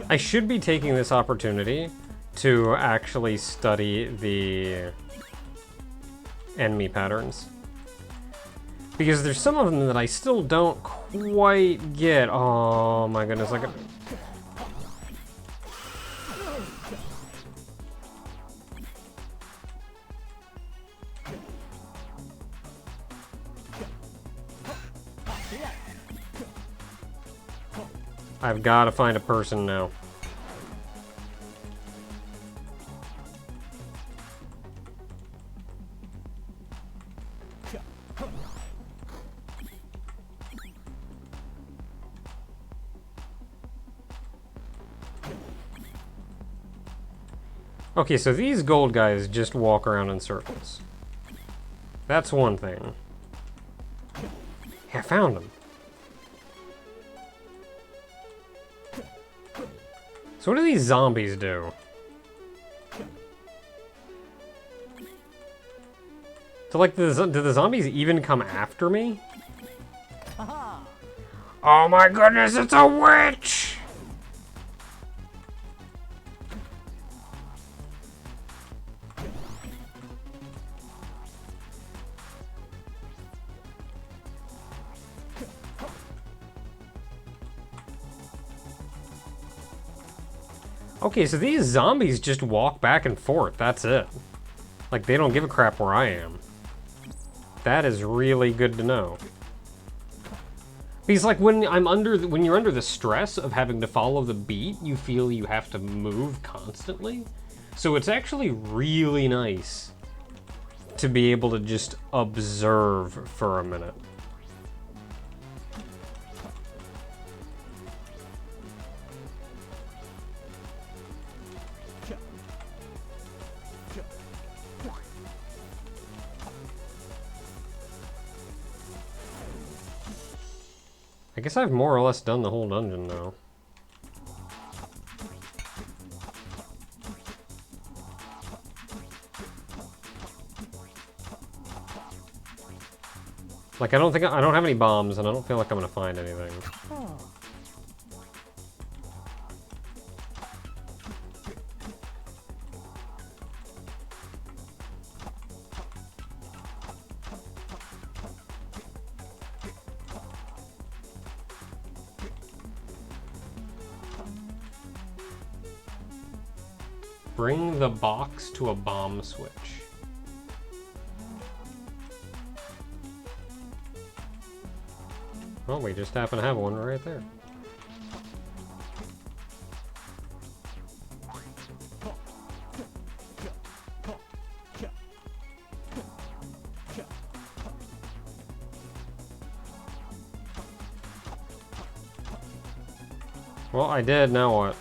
I should be taking this opportunity to actually study the enemy patterns. Because there's some of them that I still don't quite get. Oh my goodness, like I've got to find a person now. Okay, so these gold guys just walk around in circles. That's one thing. Yeah, I found them. So what do these zombies do? So like, do the zombies even come after me? Oh my goodness, it's a witch! Okay, so these zombies just walk back and forth, that's it. Like, they don't give a crap where I am. That is really good to know. Because like when you're under the stress of having to follow the beat, you feel you have to move constantly. So it's actually really nice to be able to just observe for a minute. guess I've more or less done the whole dungeon now. Like, I don't have any bombs, and I don't feel like I'm gonna find anything. Bring the box to a bomb switch. Well, we just happen to have one right there. Well, I did, now what?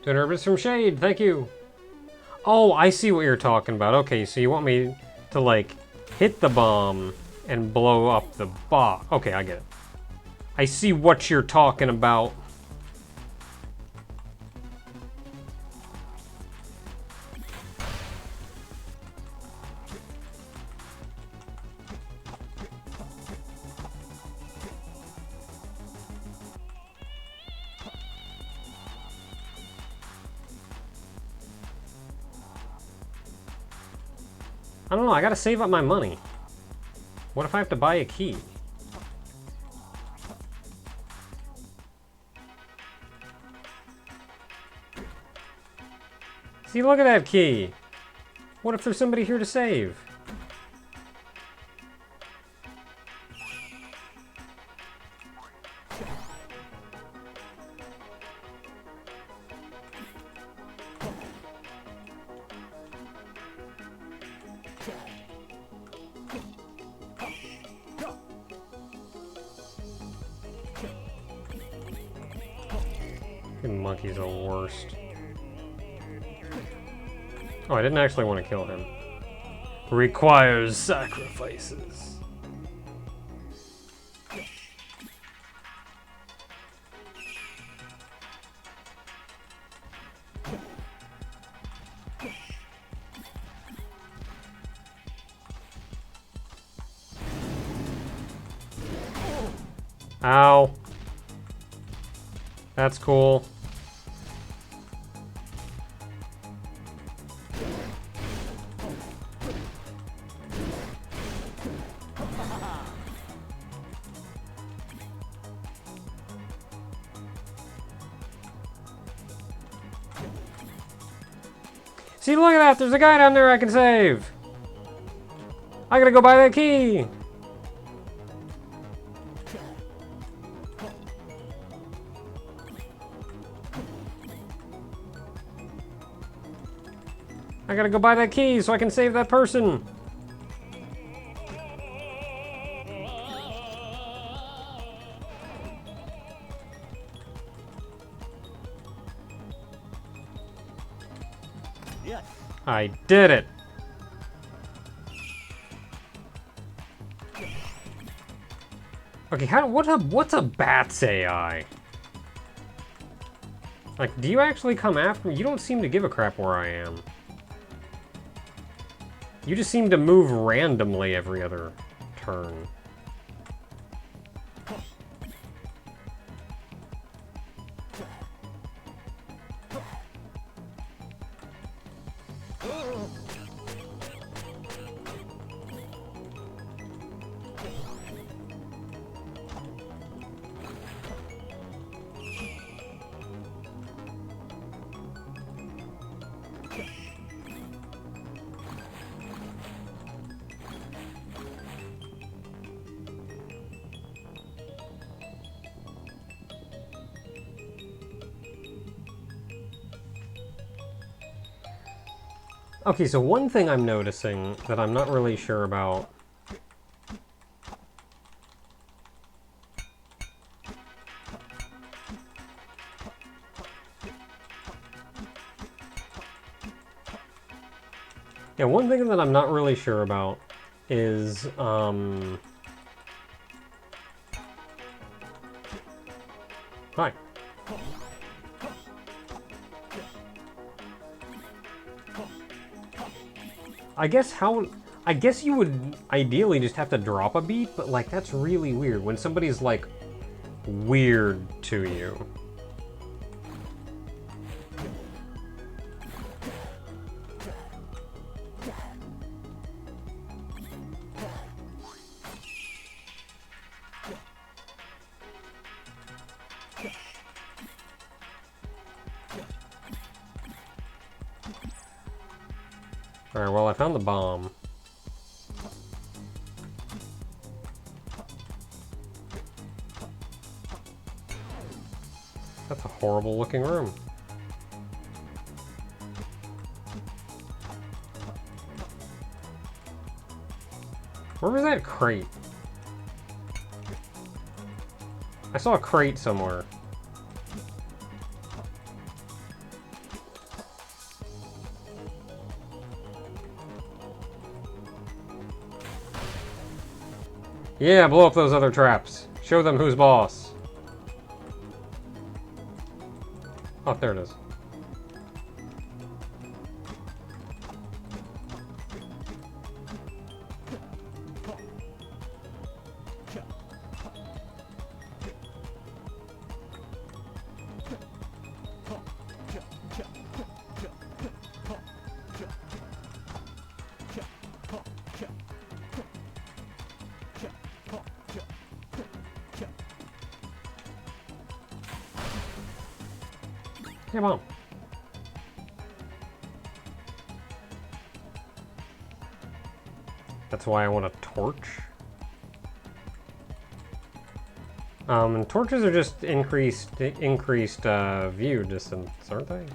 Doing herbs from Shade, thank you. Oh, I see what you're talking about. Okay, so you want me to, like, hit the bomb and blow up the box. Okay, I get it. I see what you're talking about. I don't know, I gotta save up my money. What if I have to buy a key? See, look at that key. What if there's somebody here to save? Fucking monkeys are the worst. Oh, I didn't actually want to kill him. Requires sacrifices. Ow. That's cool. See, look at that! There's a guy down there I can save! I gotta go buy that key! I gotta go buy that key so I can save that person! Yes. I did it! Okay, what's a bat's AI? Like, do you actually come after me? You don't seem to give a crap where I am. You just seem to move randomly every other turn. Okay, so one thing I'm noticing that I'm not really sure about. Yeah, one thing that I'm not really sure about is, Hi. I guess you would ideally just have to drop a beat, but like that's really weird when somebody's like weird to you. Alright, well I found the bomb. That's a horrible looking room. Where was that crate? I saw a crate somewhere. Yeah, blow up those other traps. Show them who's boss. Oh, there it is. Come on. That's why I want a torch. And torches are just increased view distance, aren't they?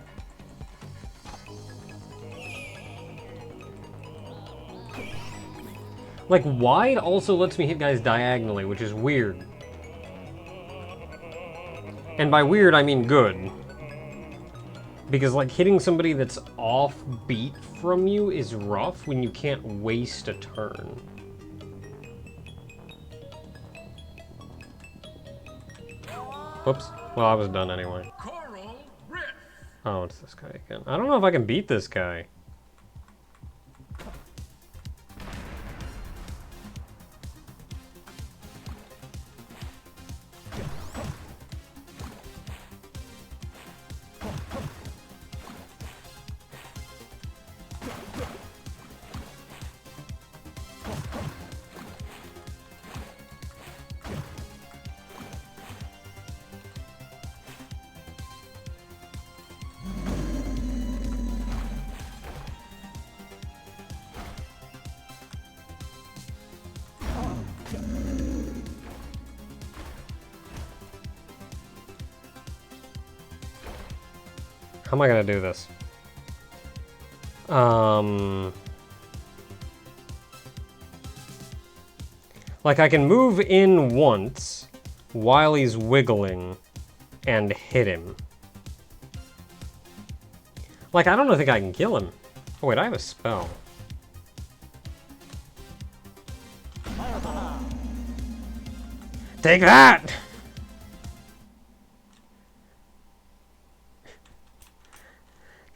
Like, wide also lets me hit guys diagonally, which is weird. And by weird, I mean good. Because, like, hitting somebody that's off beat from you is rough when you can't waste a turn. Whoops. Well, I was done anyway. Oh, it's this guy again. I don't know if I can beat this guy. How am I gonna do this? Like I can move in once while he's wiggling and hit him. Like I don't think I can kill him. Oh wait, I have a spell. Take that!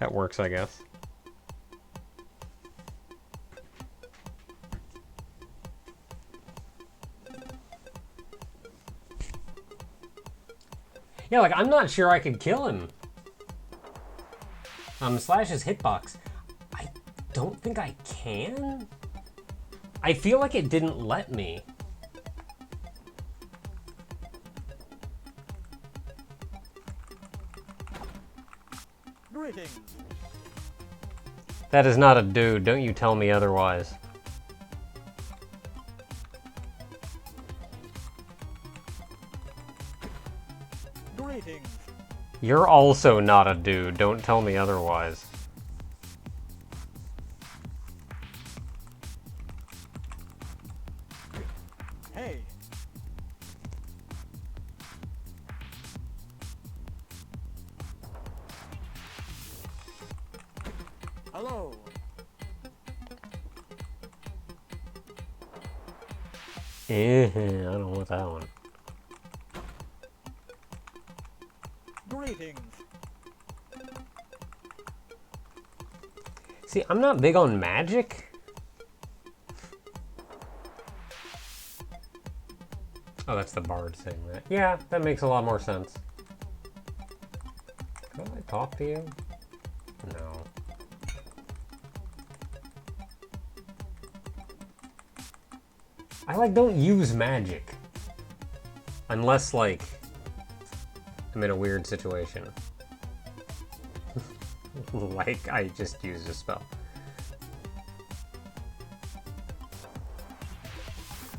That works, I guess. Yeah, like, I'm not sure I could kill him. Slash his hitbox. I don't think I can? I feel like it didn't let me. Greetings. That is not a dude. Don't you tell me otherwise. Greetings. You're also not a dude. Don't tell me otherwise. Hello. I don't want that one. Greetings. See, I'm not big on magic. Oh, that's the bard saying that. Yeah, that makes a lot more sense. Can I talk to you? No. I, like, don't use magic. Unless, like, I'm in a weird situation. Like, I just used a spell.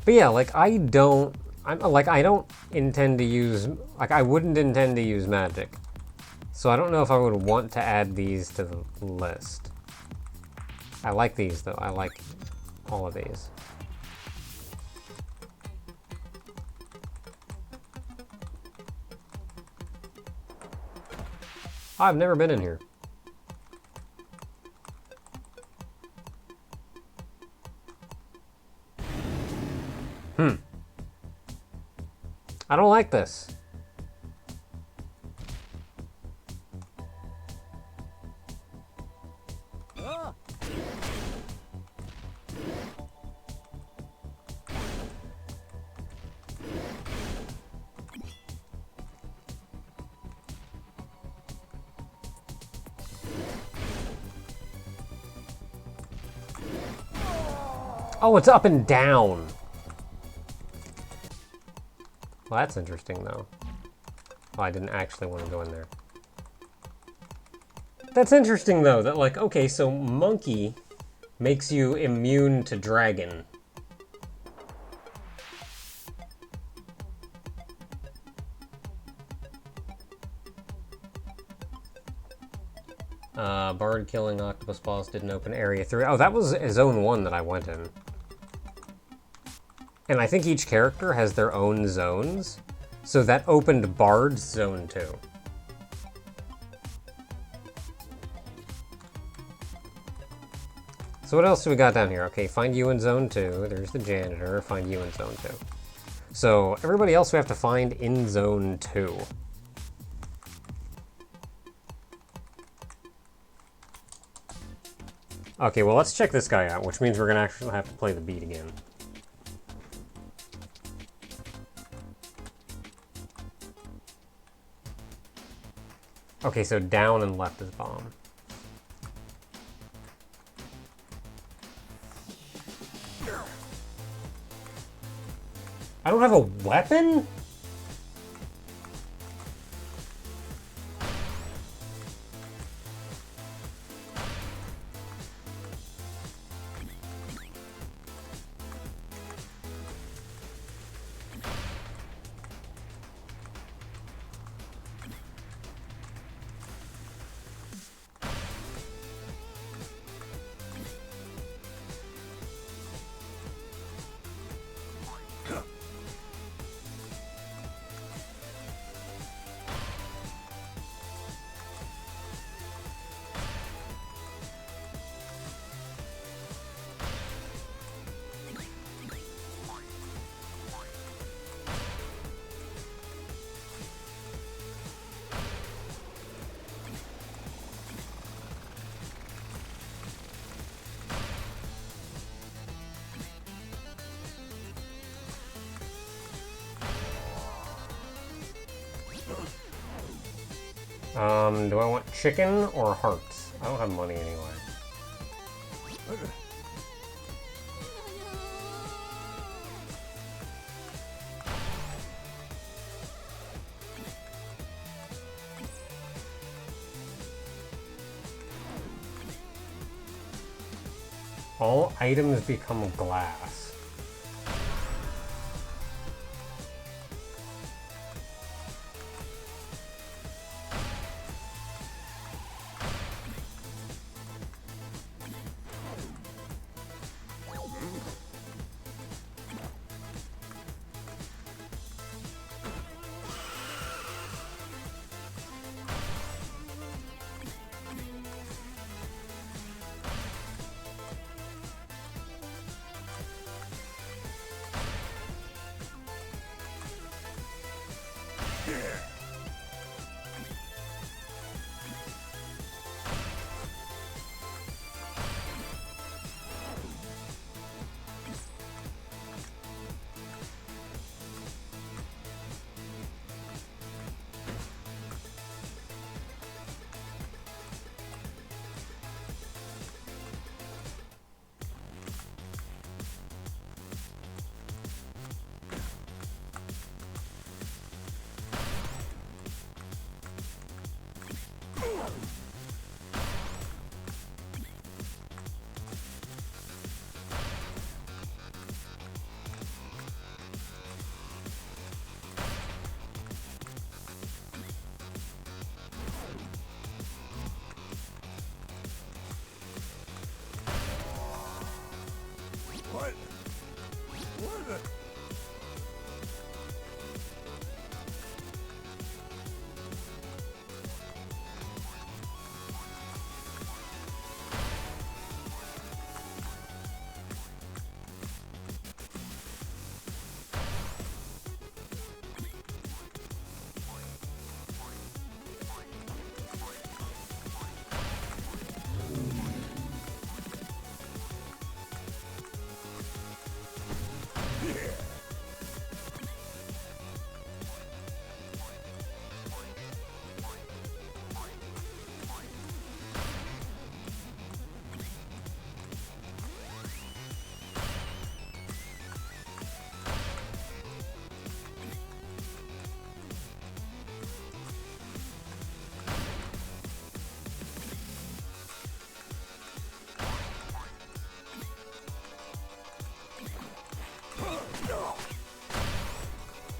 But yeah, like, I don't intend to use, like, I wouldn't intend to use magic. So I don't know if I would want to add these to the list. I like these, though. I like all of these. I've never been in here. I don't like this. Ah. Oh, it's up and down. Well, that's interesting, though. Oh, I didn't actually want to go in there. That's interesting, though, that, like, okay, so monkey makes you immune to dragon. Bard killing octopus balls didn't open area 3. Oh, that was zone 1 that I went in. And I think each character has their own zones. So that opened Bard's zone 2. So what else do we got down here? Okay, find you in zone 2. There's the janitor. Find you in zone 2. So everybody else we have to find in zone 2. Okay, well, let's check this guy out, which means we're going to actually have to play the beat again. Okay, so down and left is bomb. I don't have a weapon? Do I want chicken or hearts? I don't have money anyway. All items become glass.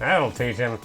That'll teach him.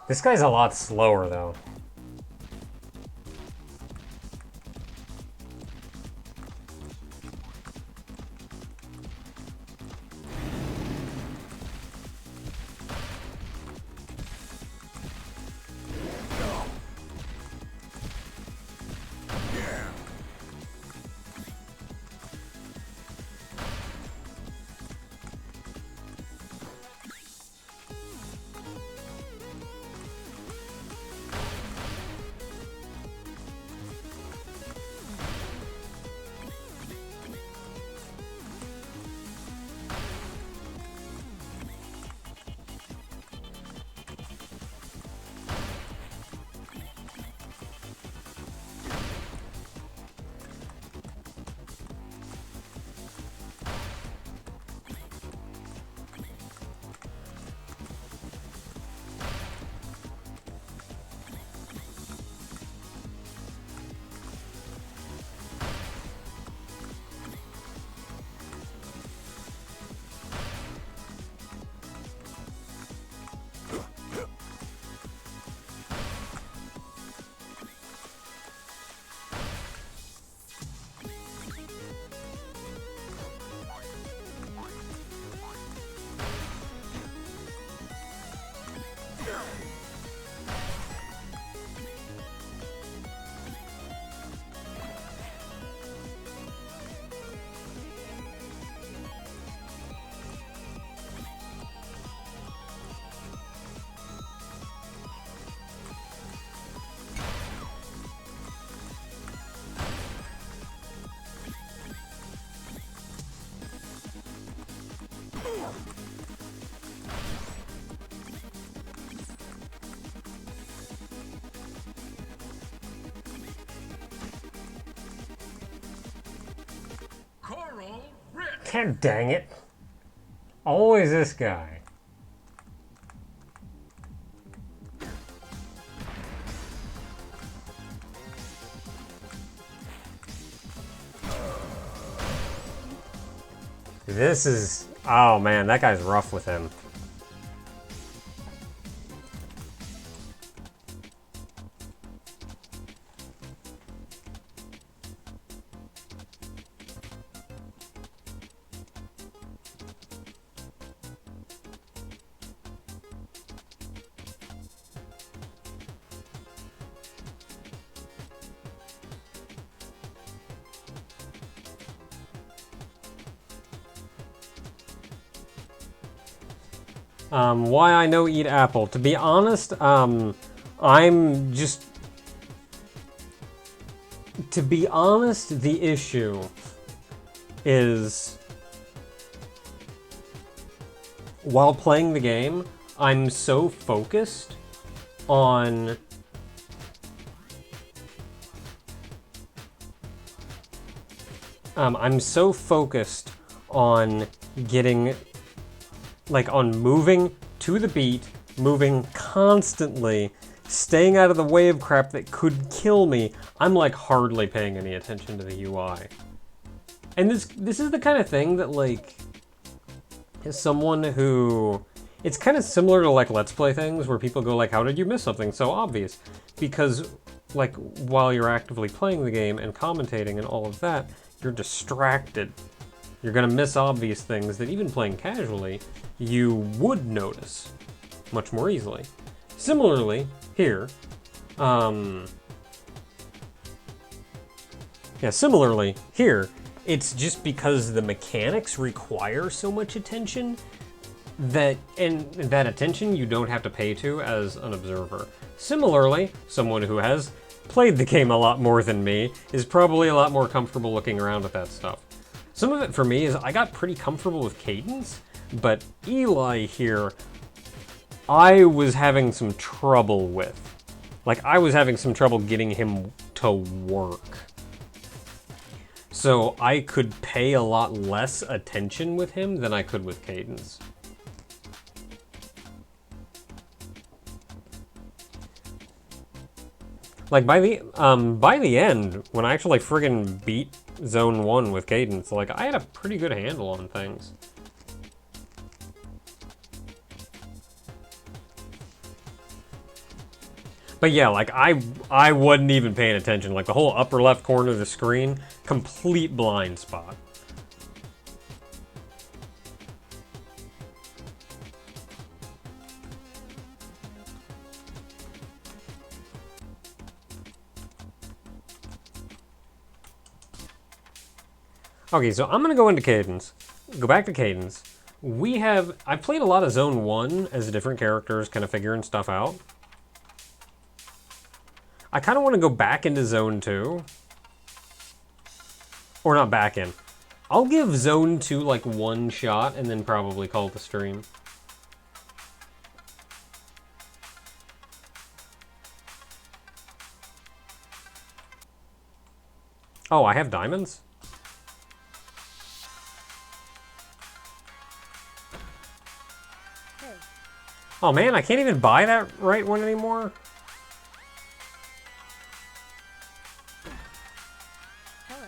This guy's a lot slower, though. God dang it. Always this guy. This is... Oh man, that guy's rough with him. Why I no eat apple. To be honest, I'm just... To be honest, the issue is... While playing the game, I'm so focused on... I'm so focused on getting... Like, on moving to the beat, moving constantly, staying out of the way of crap that could kill me, I'm, like, hardly paying any attention to the UI. And this is the kind of thing that, like, as someone who... It's kind of similar to, like, Let's Play things, where people go, like, how did you miss something so obvious? Because, like, while you're actively playing the game and commentating and all of that, You're distracted. You're gonna miss obvious things that even playing casually, you would notice much more easily. Similarly, here, it's just because the mechanics require so much attention that attention you don't have to pay to as an observer. Similarly, someone who has played the game a lot more than me is probably a lot more comfortable looking around at that stuff. Some of it for me is I got pretty comfortable with Cadence, but Eli here, I was having some trouble with. Like, I was having some trouble getting him to work. So I could pay a lot less attention with him than I could with Cadence. Like, by the end, when I actually friggin' beat Zone 1 with Cadence, like, I had a pretty good handle on things. But yeah, like, I wasn't even paying attention. Like, the whole upper left corner of the screen, complete blind spot. Okay, so I'm gonna go into Cadence, go back to Cadence. I played a lot of Zone 1 as different characters, kind of figuring stuff out. I kind of want to go back into Zone 2. Or not back in. I'll give Zone 2 like one shot and then probably call it the stream. Oh, I have diamonds? Hey, Oh man, I can't even buy that right one anymore? hello.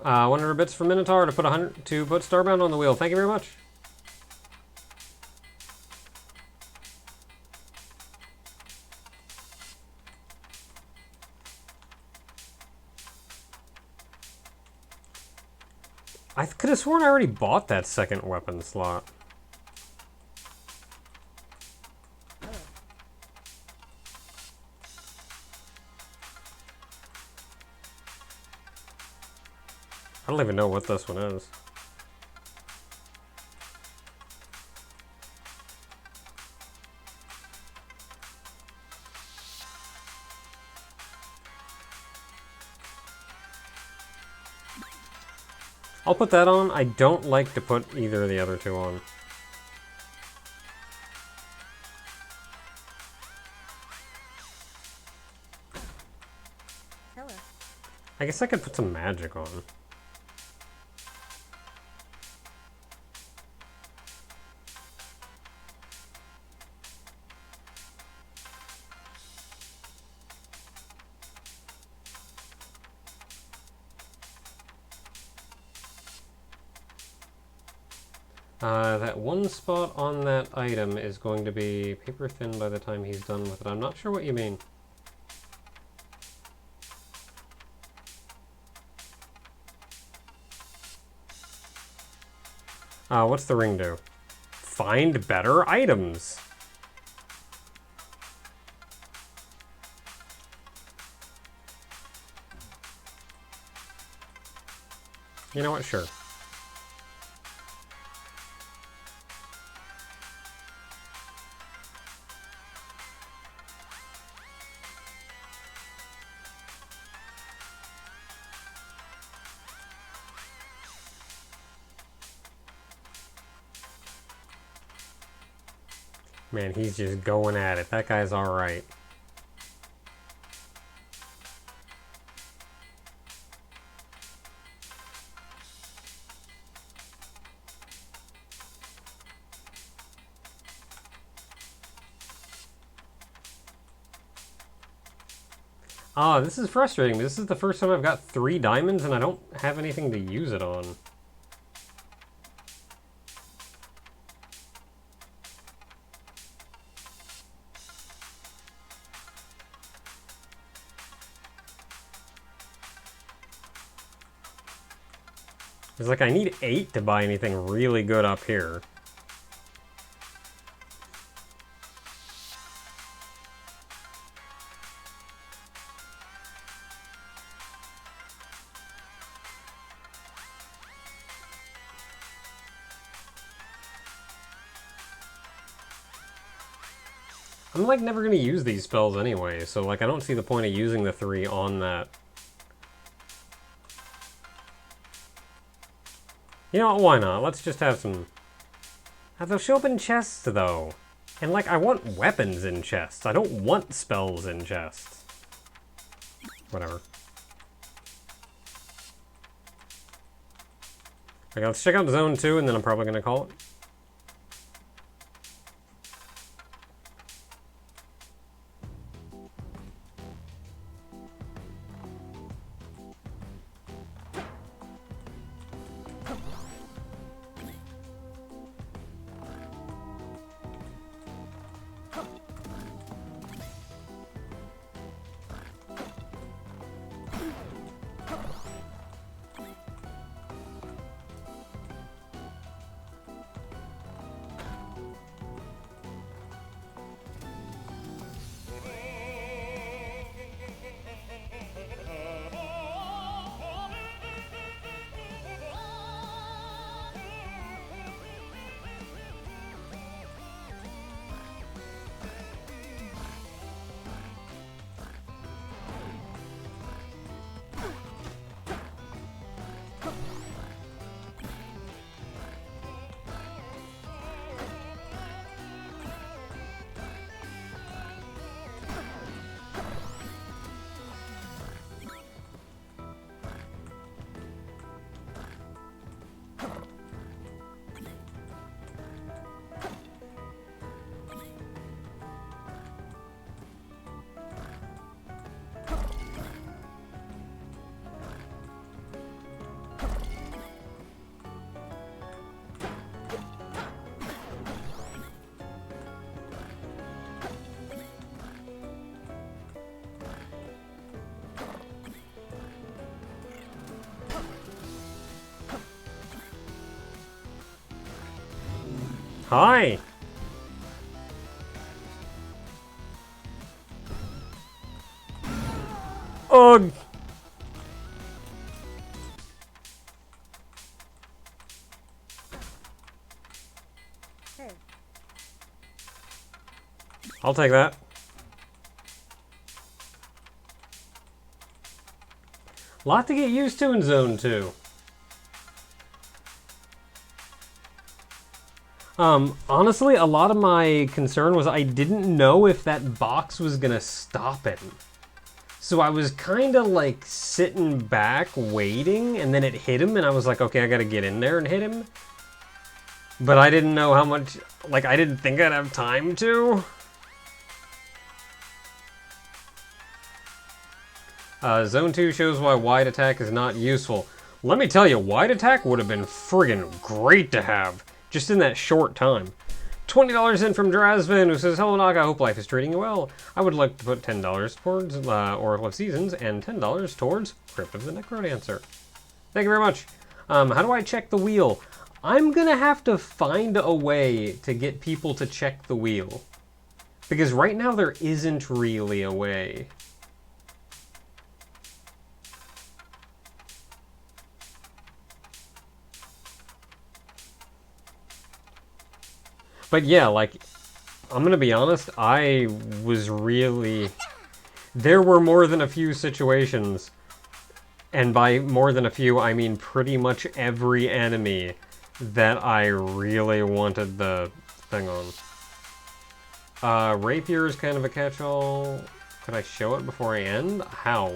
Uh, 100 bits for Minotaur to put Starbound on the wheel. Thank you very much. I could have sworn I already bought that second weapon slot. I don't even know what this one is. I'll put that on. I don't like to put either of the other two on. Hello. I guess I could put some magic on. That one spot on that item is going to be paper thin by the time he's done with it. I'm not sure what you mean. What's the ring do? Find better items. You know what? Sure. Man, he's just going at it. That guy's all right. Ah, this is frustrating. This is the first time I've got 3 diamonds and I don't have anything to use it on. It's like I need 8 to buy anything really good up here. I'm like never gonna use these spells anyway, so like I don't see the point of using the 3 on that. You know what, why not? Let's just have some... They'll show up in chests though. And like I want weapons in chests. I don't want spells in chests. Whatever. Okay, let's check out Zone 2 and then I'm probably gonna call it. Hi! Ugh! Hey. I'll take that. Lot to get used to in Zone 2. Honestly, a lot of my concern was I didn't know if that box was gonna stop him. So I was kind of like sitting back, waiting, and then it hit him, and I was like, okay, I gotta get in there and hit him. But I didn't know how much, like, I didn't think I'd have time to. Zone 2 shows why wide attack is not useful. Let me tell you, wide attack would have been friggin' great to have. Just in that short time. $20 in from Drazvin, who says, hello Naga, I hope life is treating you well. I would like to put $10 towards Oracle of Seasons and $10 towards Crypt of the Necrodancer. Thank you very much. How do I check the wheel? I'm gonna have to find a way to get people to check the wheel. Because right now there isn't really a way. But yeah, like, I'm gonna be honest, I was really... There were more than a few situations, and by more than a few, I mean pretty much every enemy that I really wanted the thing on. Rapier is kind of a catch-all. Could I show it before I end? How?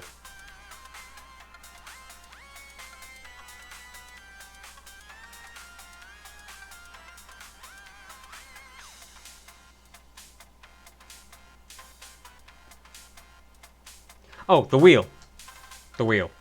Oh, the wheel. The wheel.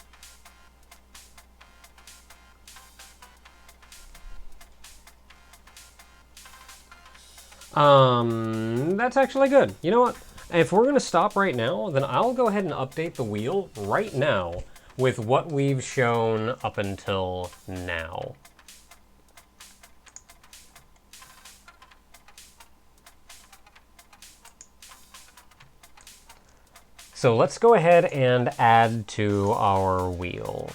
That's actually good. You know what? If we're gonna stop right now, then I'll go ahead and update the wheel right now with what we've shown up until now. So let's go ahead and add to our wheel.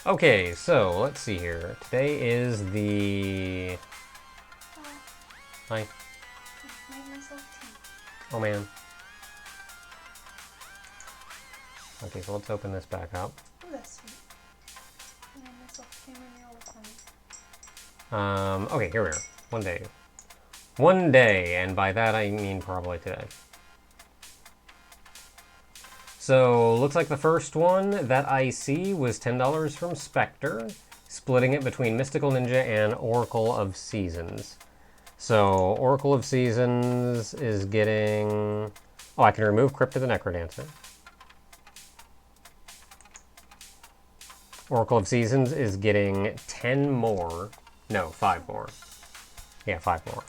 Okay, so let's see here. Today is the... Hi. Oh man. Okay, so let's open this back up. Oh, that's sweet. I made myself tea all the time. Okay, here we are. One day. One day, and by that I mean probably today. So, looks like the first one that I see was $10 from Spectre, splitting it between Mystical Ninja and Oracle of Seasons. So, Oracle of Seasons is getting... Oh, I can remove Crypt of the Necrodancer. Oracle of Seasons is getting 10 more. No, 5 more. Yeah, 5 more.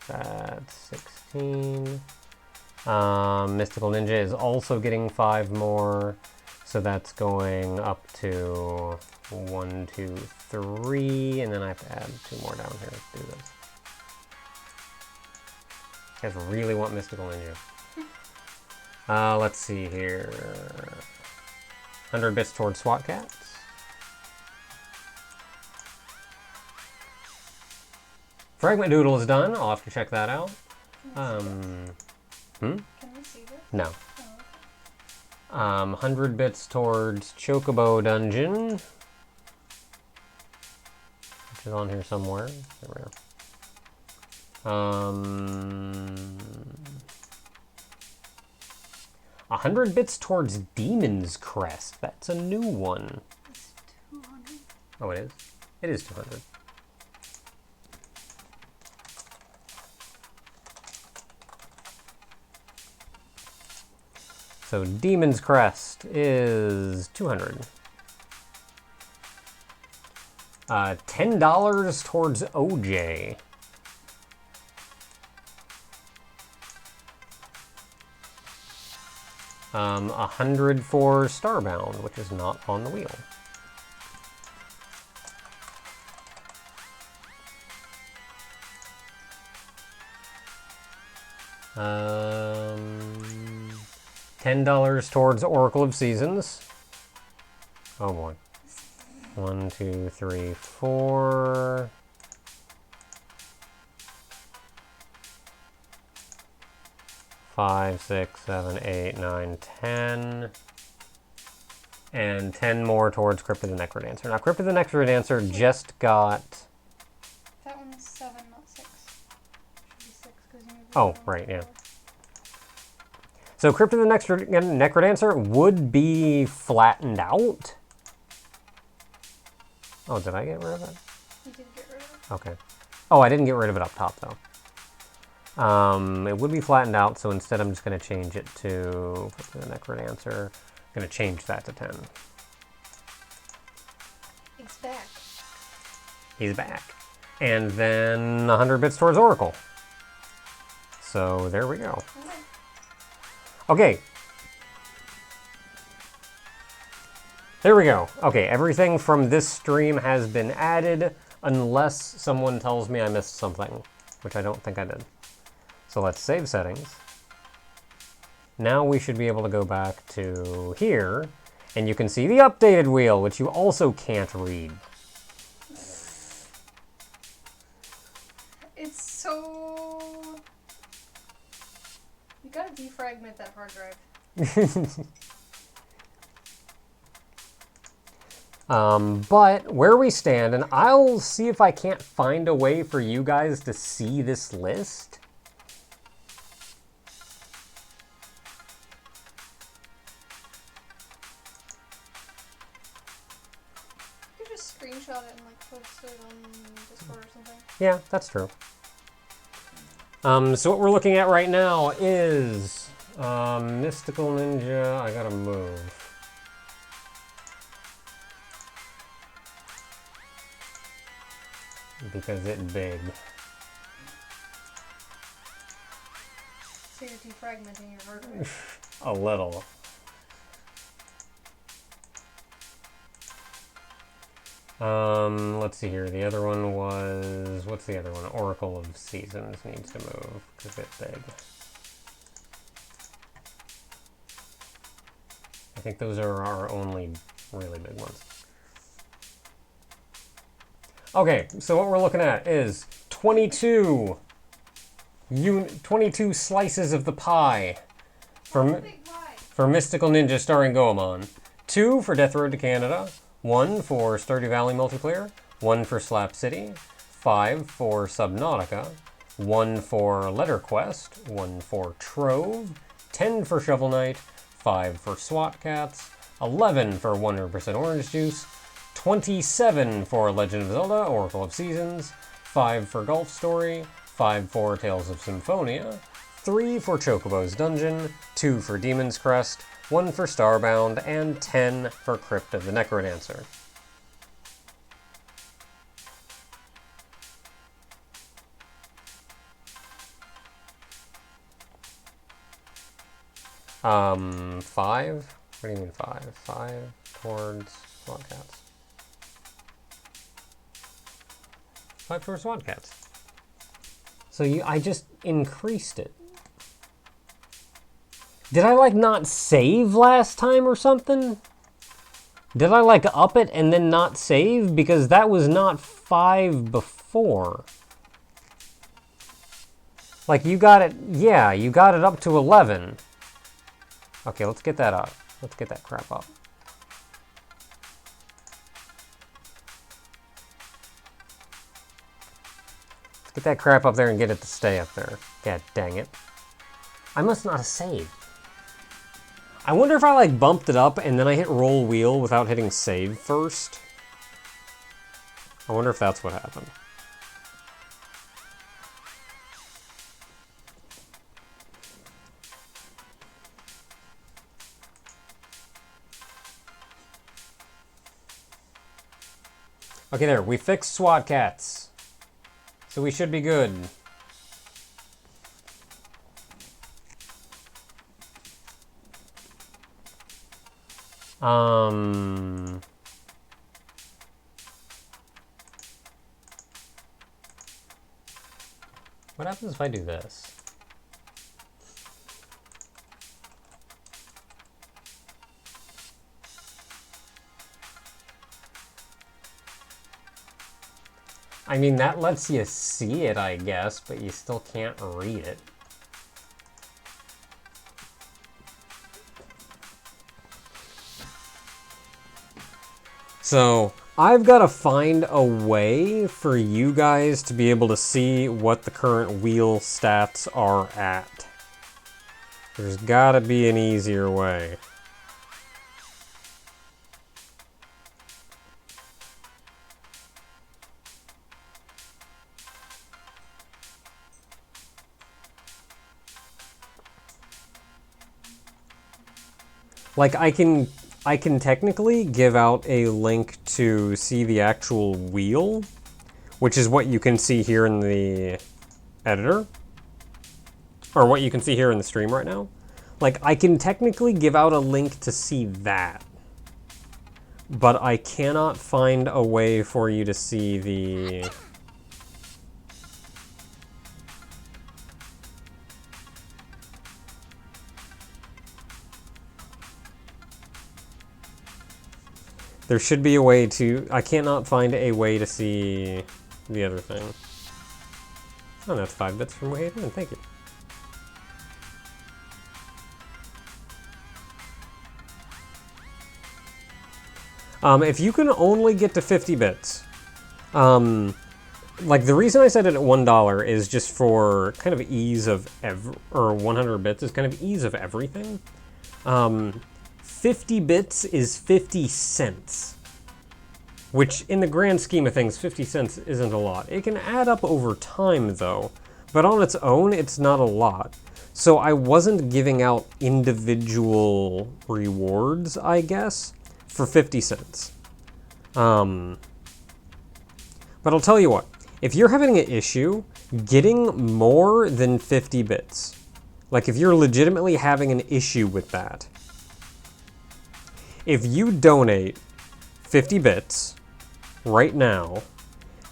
That's 16. Mystical Ninja is also getting 5 more. So that's going up to 1, 2, 3. And then I have to add 2 more down here to do this. You guys really want Mystical Ninja. Let's see here. 100 bits towards SWAT Cats. Fragment Doodle is done. I'll have to check that out. Can we see this? No. Oh, okay. 100 bits towards Chocobo Dungeon. Which is on here somewhere. There we are. 100 bits towards Demon's Crest. That's a new one. It's 200. Oh, it is? It is 200. So Demon's Crest is 200. $10 towards OJ. $100 for Starbound, which is not on the wheel. $10 towards Oracle of Seasons. Oh boy. 1, 2, 3, 4. 5, 6, 7, 8, 9, 10. And 10 more towards Crypt of the Necrodancer. Now, Crypt of the Necrodancer just got... That one's 7, not 6. Should be 6 because you moved it Oh, down right, yeah. 4. So Crypt of the Necrodancer would be flattened out. Oh, did I get rid of it? You did get rid of it. Okay. Oh, I didn't get rid of it up top, though. It would be flattened out, so instead I'm just going to change it to Crypt of the Necrodancer. I'm going to change that to 10. It's back. He's back. And then 100 bits towards Oracle. So there we go. Okay. There we go. Okay, everything from this stream has been added, unless someone tells me I missed something, which I don't think I did. So let's save settings. Now we should be able to go back to here, and you can see the updated wheel, which you also can't read. It's so... You gotta defragment that hard drive. But where we stand, and I'll see if I can't find a way for you guys to see this list. You could just screenshot it and like post it on Discord or something. Yeah, that's true. So what we're looking at right now is Mystical Ninja. I gotta move. because it's big. So you're defragmenting your hardware. A little. Let's see here. The other one was... What's the other one? Oracle of Seasons needs to move, because it's big. I think those are our only really big ones. Okay, so what we're looking at is 22 slices of the pie for Mystical Ninja starring Goemon. 2 for Death Road to Canada. 1 for Stardew Valley multiplayer. 1 for Slap City. 5 for Subnautica. 1 for Letter Quest. 1 for Trove. 10 for Shovel Knight. 5 for SWAT Cats. 11 for 100% Orange Juice. 27 for Legend of Zelda, Oracle of Seasons. 5 for Golf Story. 5 for Tales of Symphonia. 3 for Chocobo's Dungeon. 2 for Demon's Crest. 1 for Starbound. And 10 for Crypt of the Necrodancer. Five? What do you mean 5? 5 towards SWAT Cats. 5 towards SWAT Cats. So I just increased it. Did I like not save last time or something? Did I like up it and then not save? Because that was not 5 before. Like you got it, yeah, you got it up to 11. Okay, let's get that up. Let's get that crap up. Let's get that crap up there and get it to stay up there. God dang it. I must not have saved. I wonder if I like bumped it up and then I hit roll wheel without hitting save first. I wonder if that's what happened. Okay, there. We fixed SWAT Cats. So we should be good. What happens if I do this? I mean, that lets you see it, I guess, but you still can't read it. So, I've got to find a way for you guys to be able to see what the current wheel stats are at. There's got to be an easier way. Like, I can technically give out a link to see the actual wheel, which is what you can see here in the editor, or what you can see here in the stream right now. Like, I can technically give out a link to see that, but I cannot find a way for you to see the... There should be a way to... I cannot find a way to see the other thing. Oh, that's 5 bits from Hayden. Thank you. If you can only get to 50 bits, like the reason I set it at $1 is just for kind of ease of or 100 bits is kind of ease of everything. 50 bits is 50 cents, which in the grand scheme of things, 50 cents isn't a lot. It can add up over time though, but on its own, it's not a lot. So I wasn't giving out individual rewards, I guess, for 50 cents. But I'll tell you what, if you're having an issue getting more than 50 bits, like if you're legitimately having an issue with that, if you donate 50 bits right now,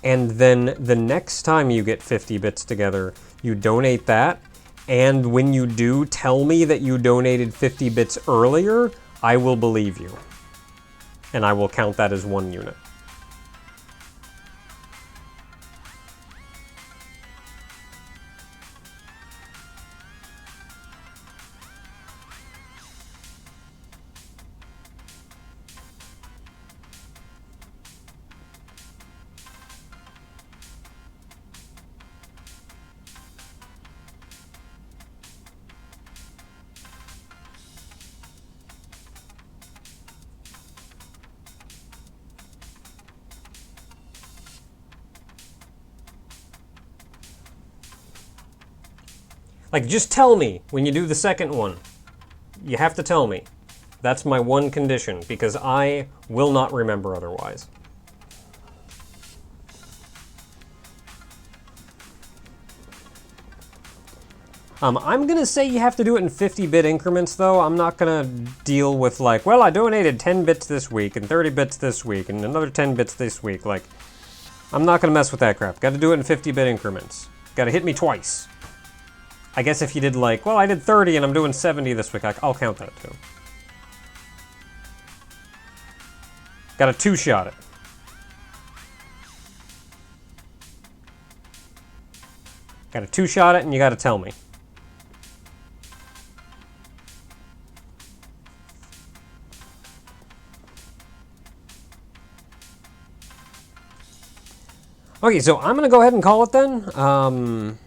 and then the next time you get 50 bits together, you donate that, and when you do, tell me that you donated 50 bits earlier, I will believe you. And I will count that as 1 unit. Like, just tell me when you do the second one. You have to tell me. That's my one condition, because I will not remember otherwise. I'm gonna say you have to do it in 50-bit increments, though. I'm not gonna deal with, like, well, I donated 10 bits this week, and 30 bits this week, and another 10 bits this week. Like, I'm not gonna mess with that crap. Gotta do it in 50-bit increments. Gotta hit me twice. I guess if you did, like, well, I did 30 and I'm doing 70 this week, I'll count that too. Gotta two-shot it. Gotta two-shot it and you gotta tell me. Okay, so I'm gonna go ahead and call it then.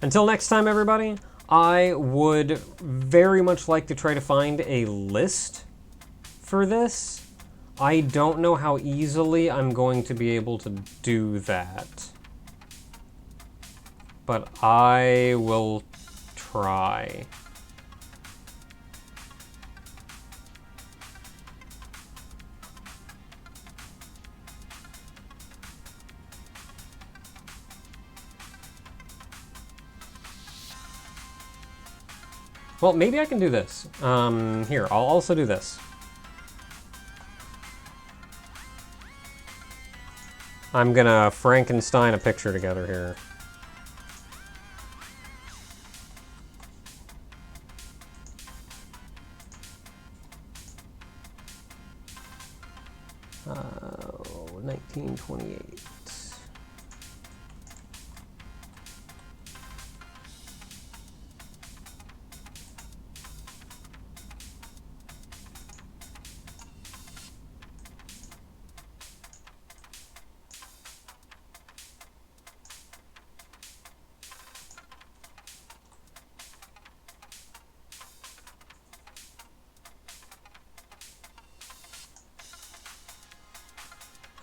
Until next time, everybody, I would very much like to try to find a list for this. I don't know how easily I'm going to be able to do that, but I will try. Well, maybe I can do this. Here, I'll also do this. I'm gonna Frankenstein a picture together here. Oh, 1928.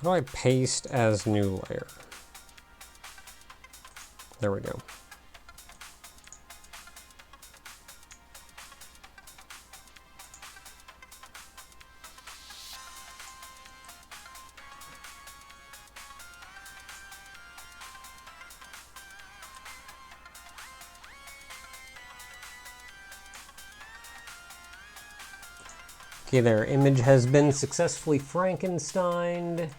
How do I paste as new layer? There we go. Okay, their image has been successfully Frankensteined.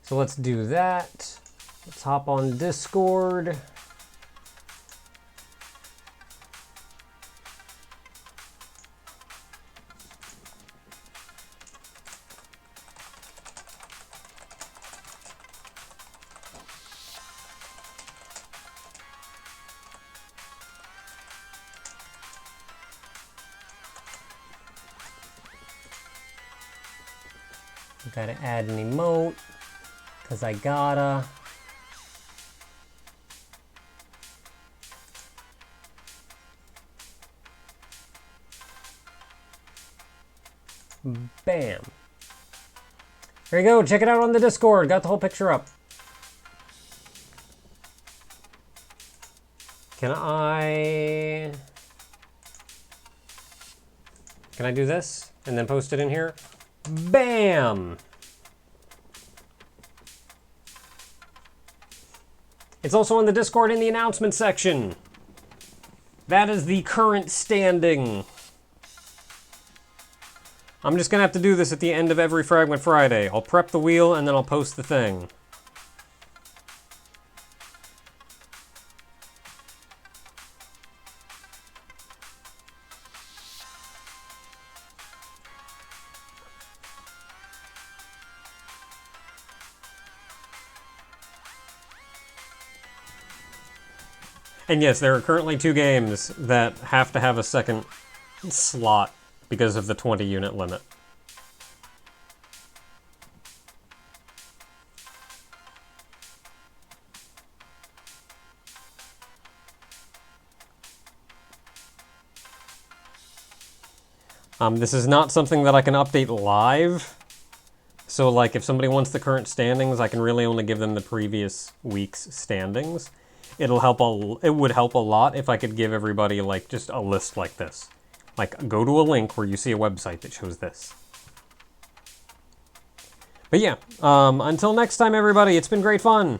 So let's do that. Let's hop on Discord. Gotta add an emote, because I gotta. Bam. There you go, check it out on the Discord. Got the whole picture up. Can I do this and then post it in here? Bam! It's also on the Discord in the announcement section. That is the current standing. I'm just gonna have to do this at the end of every Fragment Friday. I'll prep the wheel and then I'll post the thing. And yes, there are currently 2 games that have to have a second slot because of the 20 unit limit. This is not something that I can update live. So like if somebody wants the current standings, I can really only give them the previous week's standings. It would help a lot if I could give everybody like just a list like this. Like go to a link where you see a website that shows this. But yeah, until next time everybody, it's been great fun.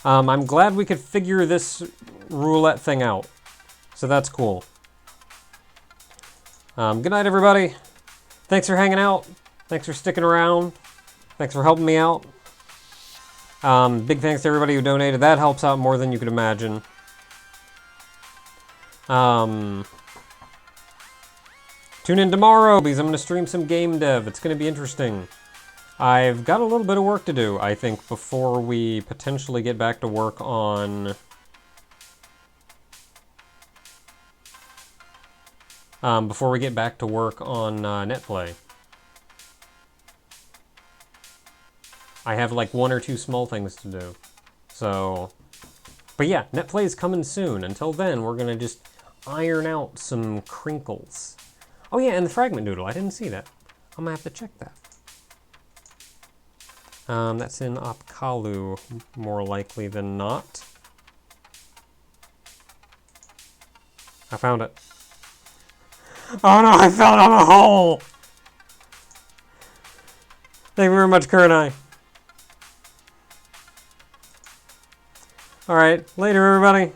I'm glad we could figure this roulette thing out. So that's cool. Good night everybody. Thanks for hanging out. Thanks for sticking around. Thanks for helping me out. Big thanks to everybody who donated. That helps out more than you could imagine. Tune in tomorrow because I'm going to stream some game dev. It's going to be interesting. I've got a little bit of work to do, I think, before we potentially get back to work on... NetPlay. I have like 1 or 2 small things to do. So, but yeah, NetPlay is coming soon. Until then, we're gonna just iron out some crinkles. Oh yeah, and the Fragment Noodle, I didn't see that. I'm gonna have to check that. That's in Opkalu, more likely than not. I found it. Oh no, I fell down a hole! Thank you very much, Kurenai. Alright, later everybody.